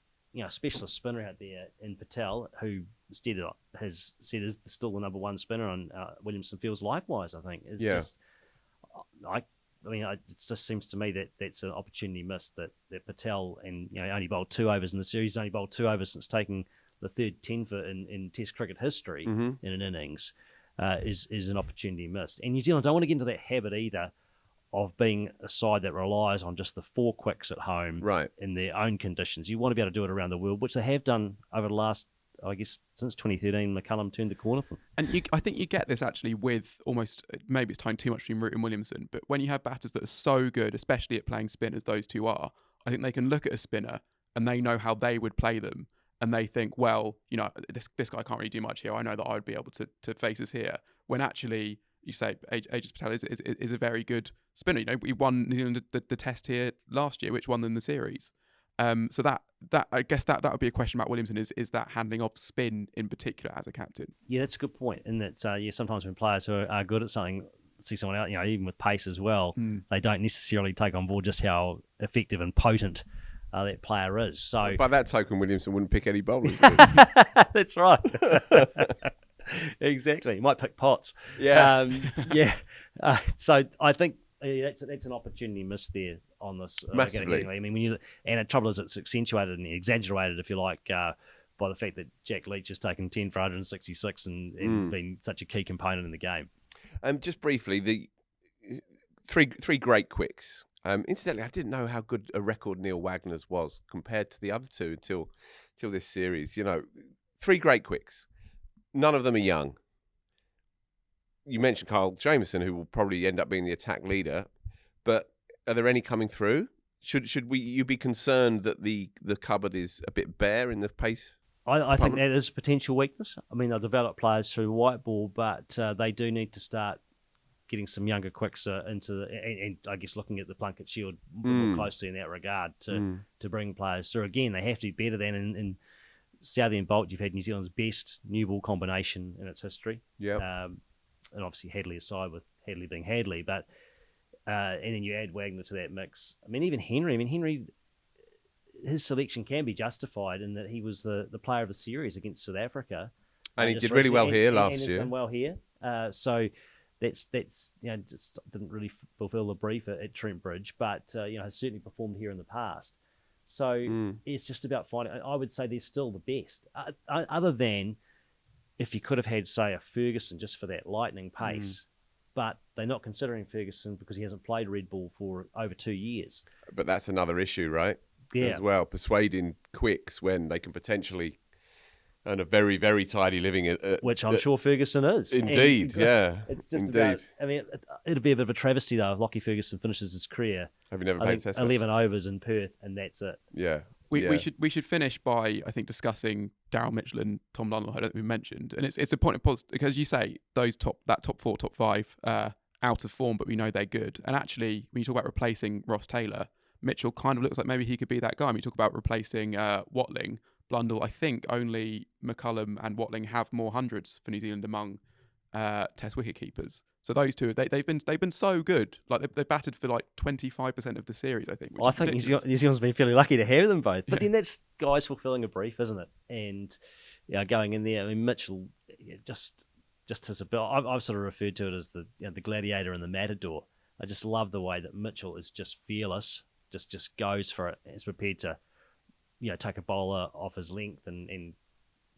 specialist spinner out there in Patel, who Stead has said is still the number 1 spinner, and Williamson feels likewise. I think it just seems to me that that's an opportunity missed, that Patel only bowled 2 overs in the series. He's only bowled 2 overs since taking the third 10-foot in Test cricket history in an innings is an opportunity missed. And New Zealand don't want to get into that habit either of being a side that relies on just the 4 quicks at home in their own conditions. You want to be able to do it around the world, which they have done over the last, I guess, since 2013, McCullum turned the corner for them. And I think you get this actually with almost, maybe it's tying too much between Root and Williamson, but when you have batters that are so good, especially at playing spin as those two are, I think they can look at a spinner and they know how they would play them. And they think, well, this guy can't really do much here. I know that I would be able to face this here. When actually, you say Aegis Patel is a very good spinner. He won New Zealand the test here last year, which won them the series. So that I guess that would be a question about Williamson is that handling of spin in particular as a captain. Yeah, that's a good point. And that sometimes when players who are good at something see someone out, even with pace as well, they don't necessarily take on board just how effective and potent that player is. So by that token, Williamson wouldn't pick any bowlers. That's right. Exactly. He might pick Potts. Yeah. So I think that's an opportunity missed there on this. Massively. I mean, and the trouble is it's accentuated and exaggerated, if you like, by the fact that Jack Leach has taken 10 for 166 and been such a key component in the game. Just briefly, the three great quicks. Incidentally, I didn't know how good a record Neil Wagner's was compared to the other two until this series. 3 great quicks. None of them are young. You mentioned Kyle Jamieson, who will probably end up being the attack leader, but are there any coming through? Should you be concerned that the cupboard is a bit bare in the pace? I think that is a potential weakness. I mean, they'll develop players through white ball, but they do need to start getting some younger quicks into and I guess looking at the Plunket Shield more closely in that regard to bring players through. Again, they have to be better than in Southern Bolt. You've had New Zealand's best new ball combination in its history. Yeah. And obviously Hadley aside, with Hadley being Hadley, but and then you add Wagner to that mix. I mean, even Henry. Henry, his selection can be justified in that he was the player of the series against South Africa, and he did really well here last year. He's done well here. So that's just didn't really fulfil the brief at Trent Bridge, but has certainly performed here in the past. So it's just about finding. I would say they're still the best, other than if you could have had, say, a Ferguson just for that lightning pace. But they're not considering Ferguson because he hasn't played red ball for over 2 years. But that's another issue, right? Yeah. As well, persuading quicks when they can potentially earn a very, very tidy living. Which I'm sure Ferguson is. Indeed, yeah. It's just indeed. about, I mean, it'd be a bit of a travesty, though, if Lockie Ferguson finishes his career. Having never played Test match. 11 overs in Perth, and that's it. Yeah. We should finish by, I think, discussing Daryl Mitchell and Tom Blundell, who I don't think we mentioned. And it's a point of positive, because you say that top 4, top 5 out of form, but we know they're good. And actually, when you talk about replacing Ross Taylor, Mitchell kind of looks like maybe he could be that guy. When you talk about replacing Watling, Blundell, I think only McCullum and Watling have more hundreds for New Zealand among Test wicket keepers. So those two, they've been so good. Like they've batted for like 25% of the series, I think. I think New Zealand's been fairly lucky to have them both. But then that's guys fulfilling a brief, isn't it? And going in there, I mean, Mitchell just has a bit. I've sort of referred to it as the gladiator and the matador. I just love the way that Mitchell is just fearless, just goes for it. Is prepared to, take a bowler off his length and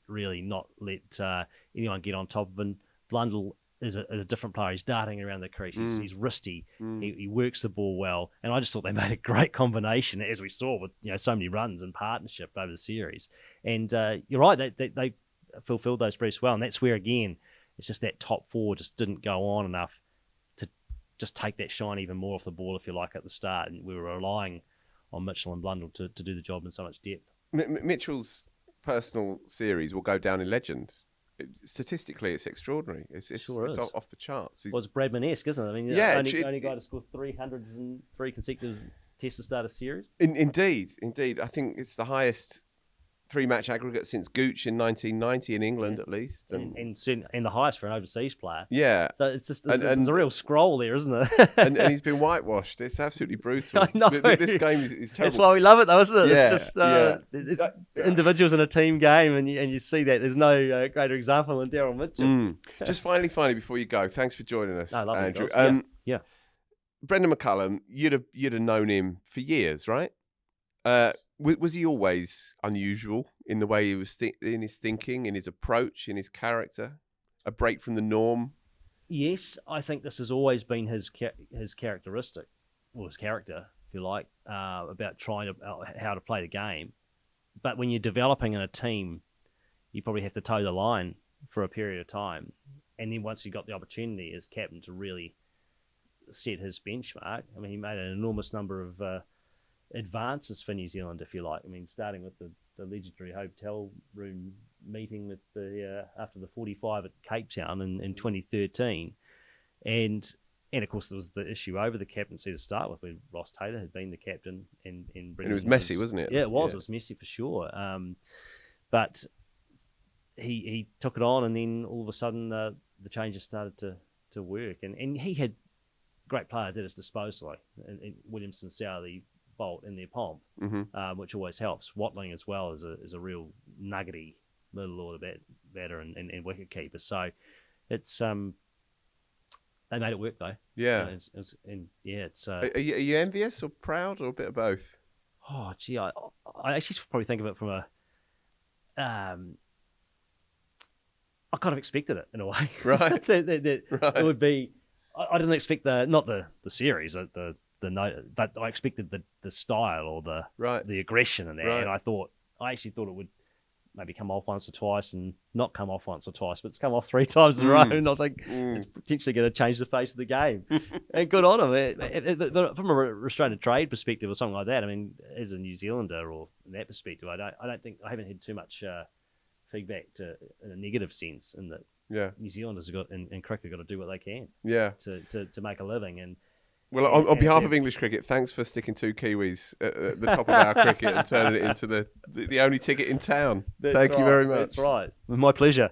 really not let anyone get on top of him. Blundell is a different player. He's darting around the crease. He's wristy. He works the ball well. And I just thought they made a great combination, as we saw with so many runs and partnership over the series. And you're right, they fulfilled those briefs well. And that's where, again, it's just that top 4 just didn't go on enough to just take that shine even more off the ball, if you like, at the start. And we were relying on Mitchell and Blundell to do the job in so much depth. Mitchell's personal series will go down in legend. Statistically, it's extraordinary. It's sure is. Off the charts. Well, it's Bradman-esque, isn't it? I mean, only guy to score 303 consecutive tests to start a series. Indeed. I think it's the highest 3-match aggregate since Gooch in 1990 in England, at least. And the highest for an overseas player. Yeah. So it's just there's a real scroll there, isn't it? and he's been whitewashed. It's absolutely brutal. I know. This game is terrible. That's why we love it, though, isn't it? Yeah, it's just it's individuals in a team game, and you see that. There's no greater example than Daryl Mitchell. Just finally, before you go, thanks for joining us, Andrew. Yeah. Brendan McCullum, you'd have known him for years, right? Was he always unusual in the way he was in his thinking, in his approach, in his character? A break from the norm? Yes, I think this has always been his characteristic, or his character, if you like, about trying to how to play the game. But when you're developing in a team, you probably have to toe the line for a period of time, and then once you got the opportunity as captain to really set his benchmark, I mean, he made an enormous number of advances for New Zealand, if you like. I mean, starting with the legendary hotel room meeting with after the 45 at Cape Town in 2013, and of course there was the issue over the captaincy to start with, when Ross Taylor had been the captain, and it was messy, wasn't it? Yeah, it was. Yeah. It was messy for sure. But he took it on, and then all of a sudden the changes started to work, and he had great players at his disposal, like in Williamson, Southey, Bolt in their pomp, which always helps. Watling as well is a real nuggety middle order batter and wicket keeper. So it's they made it work though. Yeah. It's. Are you envious or proud or a bit of both? Oh gee, I actually probably think of it from a. I kind of expected it in a way. Right. that right. It would be. I didn't expect not the series, the note, but I expected the style or the aggression in there, and I actually thought it would maybe come off once or twice and not come off once or twice, but it's come off 3 times in a row, and I think it's potentially going to change the face of the game. And good on him. From a restrained trade perspective or something like that, I mean, as a New Zealander or in that perspective, I haven't had too much feedback in a negative sense, in that New Zealanders have got in cricket got to do what they can to make a living. And well, on behalf of English cricket, thanks for sticking 2 Kiwis at the top of our cricket and turning it into the only ticket in town. Thank you very much. That's right. My pleasure.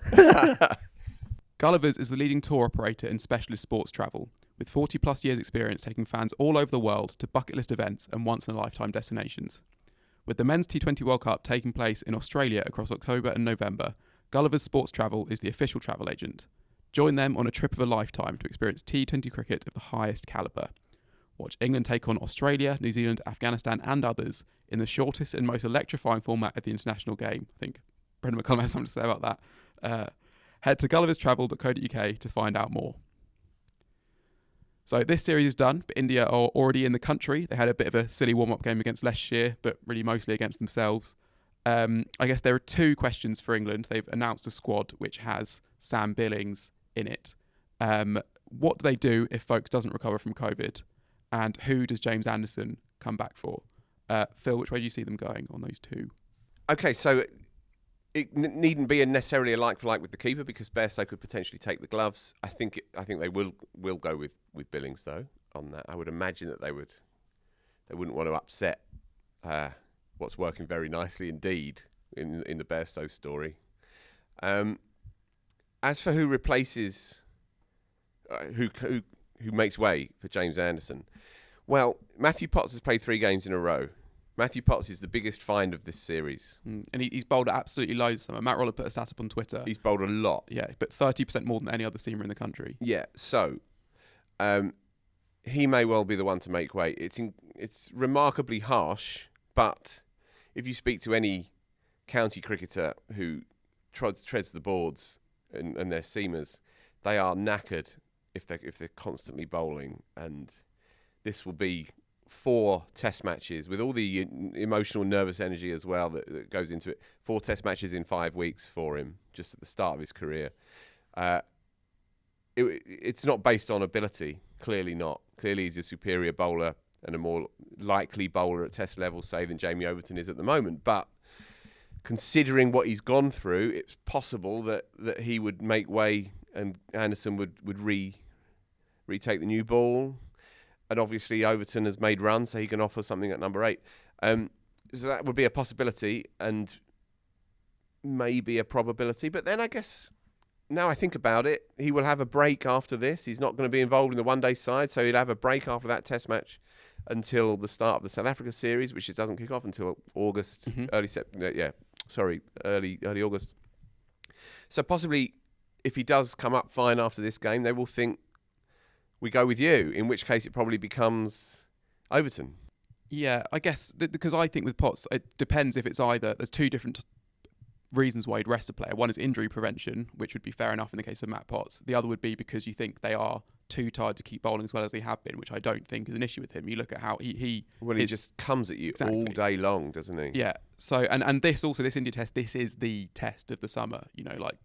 Gulliver's is the leading tour operator in specialist sports travel, with 40 plus years experience taking fans all over the world to bucket list events and once-in-a-lifetime destinations. With the Men's T20 World Cup taking place in Australia across October and November, Gulliver's Sports Travel is the official travel agent. Join them on a trip of a lifetime to experience T20 cricket of the highest calibre. Watch England take on Australia, New Zealand, Afghanistan and others in the shortest and most electrifying format of the international game. I think Brendan McCullum has something to say about that. Head to gulliverstravel.co.uk to find out more. So this series is done, but India are already in the country. They had a bit of a silly warm-up game against Leicestershire, but really mostly against themselves. I guess there are 2 questions for England. They've announced a squad which has Sam Billings in it. What do they do if Folkes doesn't recover from COVID? And who does James Anderson come back for? Phil, which way do you see them going on those 2? Okay, so it needn't be necessarily a like for like with the keeper, because Bairstow could potentially take the gloves. I think they will go with Billings though on that. I would imagine that they wouldn't want to upset what's working very nicely indeed in the Bairstow story. As for who replaces who makes way for James Anderson, well, Matthew Potts has played 3 games in a row. Matthew Potts is the biggest find of this series. And he's bowled absolutely loads. Matt Roller put a stat up on Twitter. He's bowled a lot. Yeah, but 30% more than any other seamer in the country. Yeah, so he may well be the one to make way. It's remarkably harsh, but if you speak to any county cricketer who treads the boards and they're seamers, they are knackered if they're constantly bowling, and this will be 4 test matches with all the emotional, nervous energy as well that goes into it. 4 test matches in 5 weeks for him, just at the start of his career. It's not based on ability, clearly not. Clearly he's a superior bowler and a more likely bowler at test level, say, than Jamie Overton is at the moment. But considering what he's gone through, it's possible that he would make way and Anderson would retake the new ball. And obviously Overton has made runs, so he can offer something at number 8. So that would be a possibility and maybe a probability. But then I guess, now I think about it, he will have a break after this. He's not going to be involved in the one-day side, so he'll have a break after that test match until the start of the South Africa series, which it doesn't kick off until August, early August. So possibly, if he does come up fine after this game, they will think, we go with you, in which case it probably becomes Overton. Yeah, I guess, because I think with Potts, it depends if it's either, there's 2 different reasons why you'd rest a player. One is injury prevention, which would be fair enough in the case of Matt Potts. The other would be because you think they are too tired to keep bowling as well as they have been, which I don't think is an issue with him. You look at how he just comes at you all day long, doesn't he? Yeah. So and this India test, this is the test of the summer.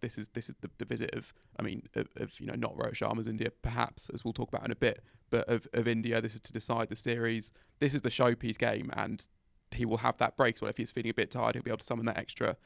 This is the visit of not Rohit Sharma's India, perhaps, as we'll talk about in a bit, but of India. This is to decide the series. This is the showpiece game, and he will have that break. So if he's feeling a bit tired, he'll be able to summon that extra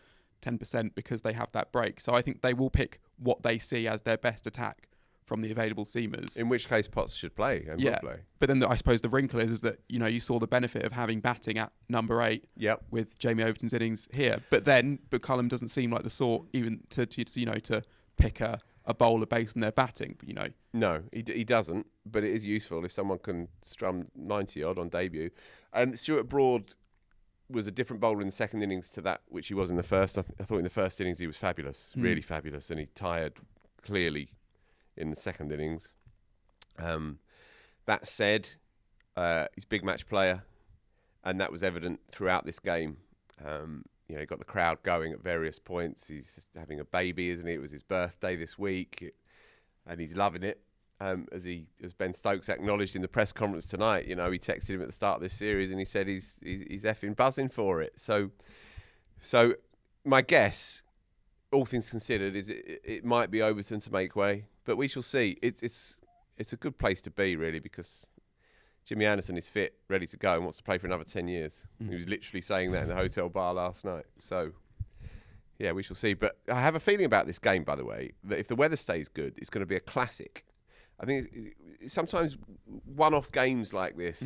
10% because they have that break. So I think they will pick what they see as their best attack from the available seamers. In which case Potts should play and will play. But then I suppose the wrinkle is that, you saw the benefit of having batting at number 8 with Jamie Overton's innings here. But McCullum doesn't seem like the sort even to pick a bowler based on their batting. No, he doesn't, but it is useful if someone can strum 90-odd on debut. Stuart Broad was a different bowler in the second innings to that which he was in the first. I thought in the first innings he was fabulous, really fabulous, and he tired clearly in the second innings. That said, he's a big match player, and that was evident throughout this game. He got the crowd going at various points. He's just having a baby, isn't he? It was his birthday this week, and he's loving it. As Ben Stokes acknowledged in the press conference tonight, he texted him at the start of this series, and he said he's effing buzzing for it. So my guess, all things considered, is it might be Overton to make way, but we shall see. It's a good place to be, really, because Jimmy Anderson is fit, ready to go, and wants to play for another 10 years. He was literally saying that in the hotel bar last night. So, yeah, we shall see. But I have a feeling about this game, by the way, that if the weather stays good, it's going to be a classic. I think sometimes one-off games like this,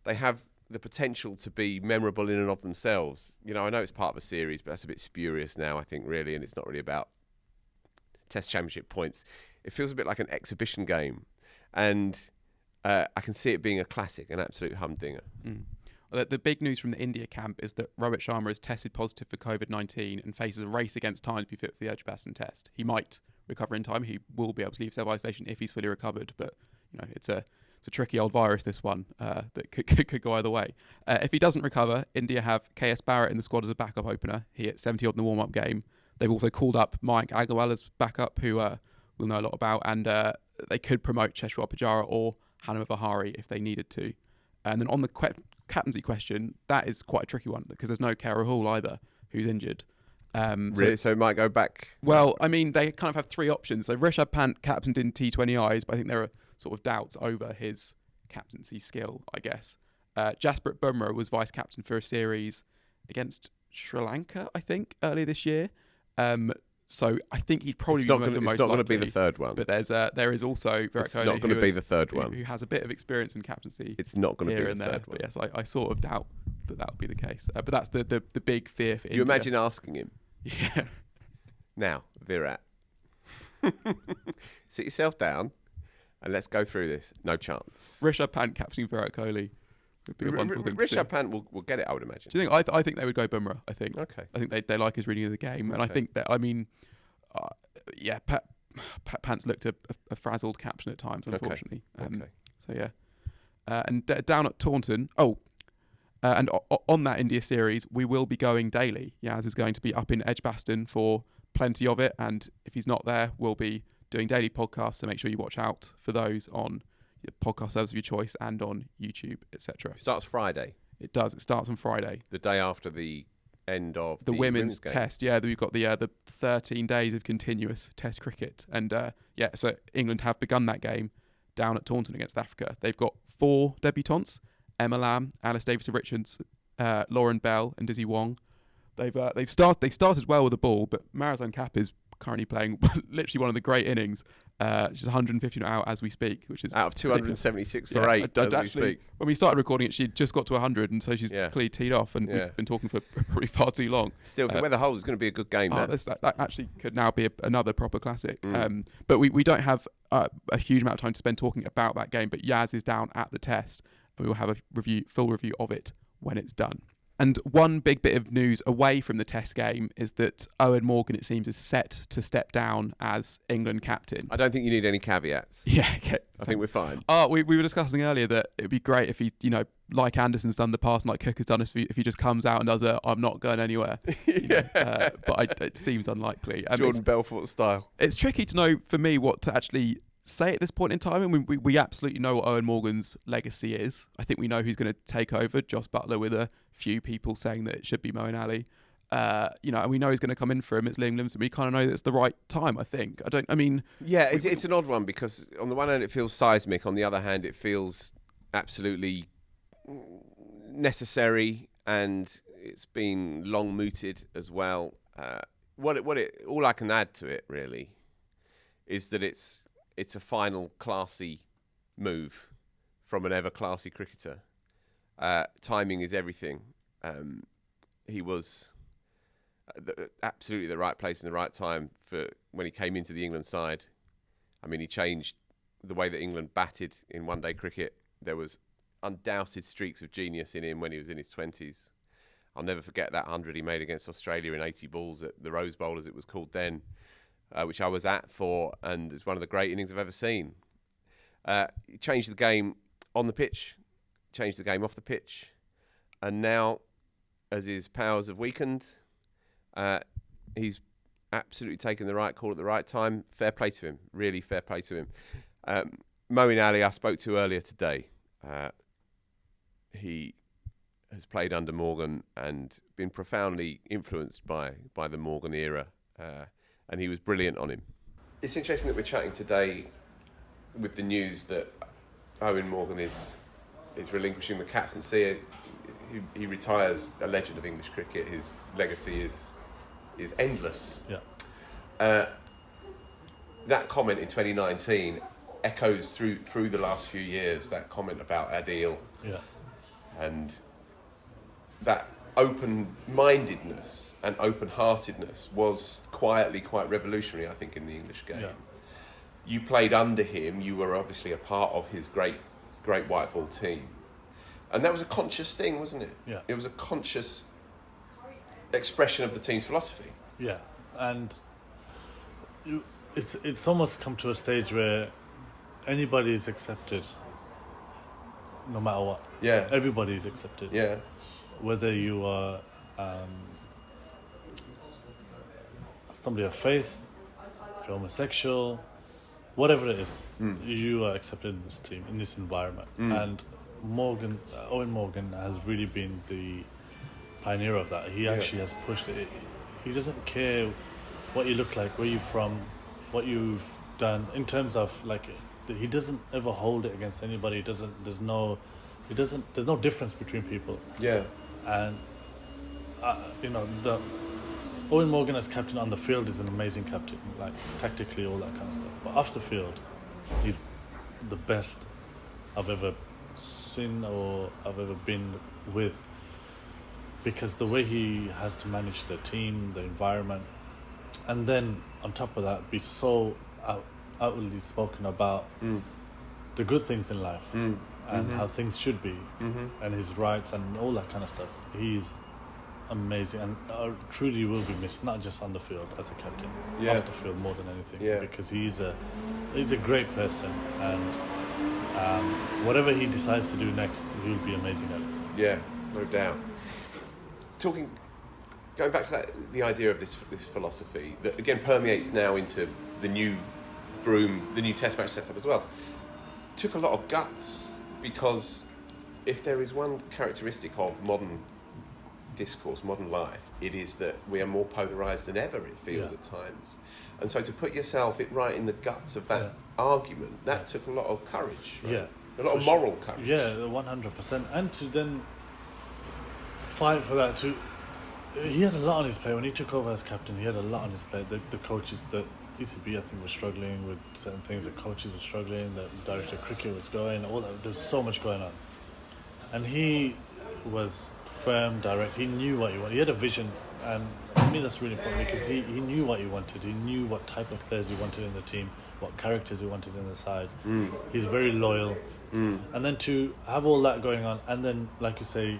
they have the potential to be memorable in and of themselves. I know it's part of a series, but that's a bit spurious now, I think, really, and it's not really about Test Championship points. It feels a bit like an exhibition game, and I can see it being a classic, an absolute humdinger. The big news from the India camp is that Rohit Sharma has tested positive for COVID-19 and faces a race against time to be fit for the Edgbaston test. He might recover in time. He will be able to leave self-isolation if he's fully recovered, but it's a tricky old virus, this one, that could go either way. If he doesn't recover, India have KS Barrett in the squad as a backup opener. He hit 70-odd in the warm-up game. They've also called up Mayank Agarwal as backup, who we'll know a lot about, and they could promote Cheshwar Pujara or Hanuma Vihari if they needed to. And then on the captaincy question, that is quite a tricky one because there's no KL Rahul either, who's injured. Really? So it might go back? Well, I mean, they kind of have three options. So Rishabh Pant captained in T20Is, but I think there are sort of doubts over his captaincy skill, I guess. Jasprit Bumrah was vice-captain for a series against Sri Lanka, I think, earlier this year. So I think he'd probably be the most likely. It's not going to be the third one. But there is also Virat Kohli, not going to be the third one, who has a bit of experience in captaincy. It's not going to be the third one. But yes, I sort of doubt that would be the case. But that's the big fear for India. You imagine asking him? Yeah. Now, Virat, sit yourself down and let's go through this. No chance. Rishabh Pant captaining Virat Kohli would be a wonderful thing to see. Rishabh Pant will get it, I would imagine. Do you think? I think they would go Bumrah. I think. Okay. I think they like his reading of the game, and I think that. I mean, Pant's looked a frazzled captain at times, unfortunately. Okay. So yeah, and down at Taunton. And on that India series, we will be going daily. Yaz is going to be up in Edgbaston for plenty of it, and if he's not there, we'll be doing daily podcasts. So make sure you watch out for those on your podcast service of your choice and on YouTube, etc. It starts Friday. It does. It starts on Friday, the day after the end of the women's test. Yeah, we've got the 13 days of continuous Test cricket, and so England have begun that game down at Taunton against Africa. They've got 4 debutants: Emma Lamb, Alice Davis-Richards, Lauren Bell, and Dizzy Wong. They started well with the ball, but Marizanne Kapp is currently playing literally one of the great innings. She's 150 out as we speak, which is out of 276 for 8 as we speak. When we started recording it, she'd just got to 100, and so she's clearly teed off, and we've been talking for probably far too long. Still, for weather holds, it's going to be a good game. That actually could now be another proper classic. But we don't have a huge amount of time to spend talking about that game. But Yaz is down at the test, and we will have a full review of it when it's done. And one big bit of news away from the Test game is that Eoin Morgan, it seems, is set to step down as England captain. I don't think you need any caveats. Yeah, okay. I think we're fine. Oh, we were discussing earlier that it'd be great if he, like Anderson's done the past, like Cook has done, if he just comes out and does I'm not going anywhere. But it seems unlikely. Jordan Belfort style. It's tricky to know for me what to actually say at this point in time. I mean, we absolutely know what Eoin Morgan's legacy is. I think we know who's going to take over. Joss Butler, with a few people saying that it should be Mooen Ali. And we know he's going to come in for him. It's Liam Williamson. We kind of know that it's the right time, I think. Yeah, it's an odd one because on the one hand it feels seismic. On the other hand, it feels absolutely necessary, and it's been long mooted as well. All I can add to it really is that it's a final classy move from an ever classy cricketer. Timing is everything. He was absolutely the right place in the right time for when he came into the England side. I mean, he changed the way that England batted in one-day cricket. There was undoubted streaks of genius in him when he was in his 20s. I'll never forget that 100 he made against Australia in 80 balls at the Rose Bowl, as it was called then, which I was at for, and it's one of the great innings I've ever seen. He changed the game on the pitch, changed the game off the pitch, and now, as his powers have weakened, he's absolutely taken the right call at the right time. Fair play to him, really fair play to him. Mooen Ali, I spoke to earlier today. He has played under Morgan and been profoundly influenced by the Morgan era, and he was brilliant on him. It's interesting that we're chatting today with the news that Eoin Morgan is relinquishing the captaincy. He retires a legend of English cricket. His legacy is endless. Yeah. That comment in 2019 echoes through the last few years. That comment about Adil. Yeah. And that open-mindedness and open-heartedness was quietly quite revolutionary, I think, in the English game. Yeah. You played under him. You were obviously a part of his great white ball team. And that was a conscious thing, wasn't it? Yeah. It was a conscious expression of the team's philosophy. Yeah, and it's almost come to a stage where anybody is accepted, no matter what. Yeah. Everybody is accepted. Yeah. Whether you are somebody of faith, if you're homosexual, whatever it is, you are accepted in this team, in this environment. And Eoin Morgan has really been the pioneer of that. He actually has pushed it. He doesn't care what you look like, where you're from, what you've done, in terms of he doesn't ever hold it against anybody. There's no difference between people. Yeah. And Eoin Morgan as captain on the field is an amazing captain, tactically, all that kind of stuff. But off the field, he's the best I've ever seen or I've ever been with, because the way he has to manage the team, the environment, and then on top of that, be so outwardly spoken about the good things in life and how things should be and his rights and all that kind of stuff. He's amazing and truly will be missed, not just on the field as a captain, off the field more than anything, because he's a great person, and whatever he decides to do next, he'll be amazing at it. Yeah, no doubt. Going back to the idea of this philosophy that again permeates now into the new Test match setup as well. Took a lot of guts, because if there is one characteristic of modern discourse, modern life, it is that we are more polarised than ever, it feels at times. And so to put yourself right in the guts of that argument, that took a lot of courage. Right? Yeah. A lot of moral courage. Yeah, 100%. And to then fight for that too. He had a lot on his plate. When he took over as captain, he had a lot on his plate. The coaches, the ECB, I think, were struggling with certain things. The coaches were struggling. The director of cricket was going. All that. There was so much going on. And he was firm, direct. He knew what he wanted. He had a vision. And for me, that's really important, because he knew what he wanted. He knew what type of players he wanted in the team, what characters he wanted in the side. He's very loyal. And then to have all that going on, and then, like you say,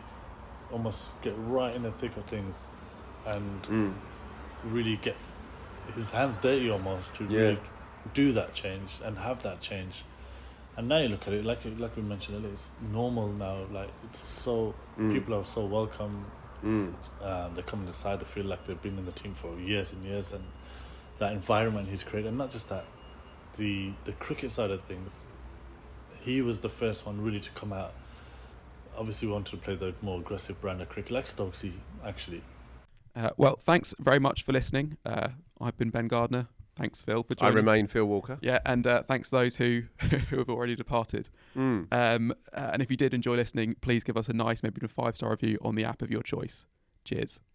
almost get right in the thick of things and really get his hands dirty almost to really do that change and have that change. And now you look at it, like we mentioned earlier, it's normal now. Like, it's so people are so welcome. They come inside the field like they've been in the team for years and years, and that environment he's created. And not just that, the cricket side of things, he was the first one really to come out. Obviously, we wanted to play the more aggressive brand of cricket, like Stokesy, actually. Well, thanks very much for listening. I've been Ben Gardner. Thanks, Phil, for joining. I remain Phil Walker. Yeah, and thanks to those who have already departed. And if you did enjoy listening, please give us a nice, maybe a 5-star review on the app of your choice. Cheers.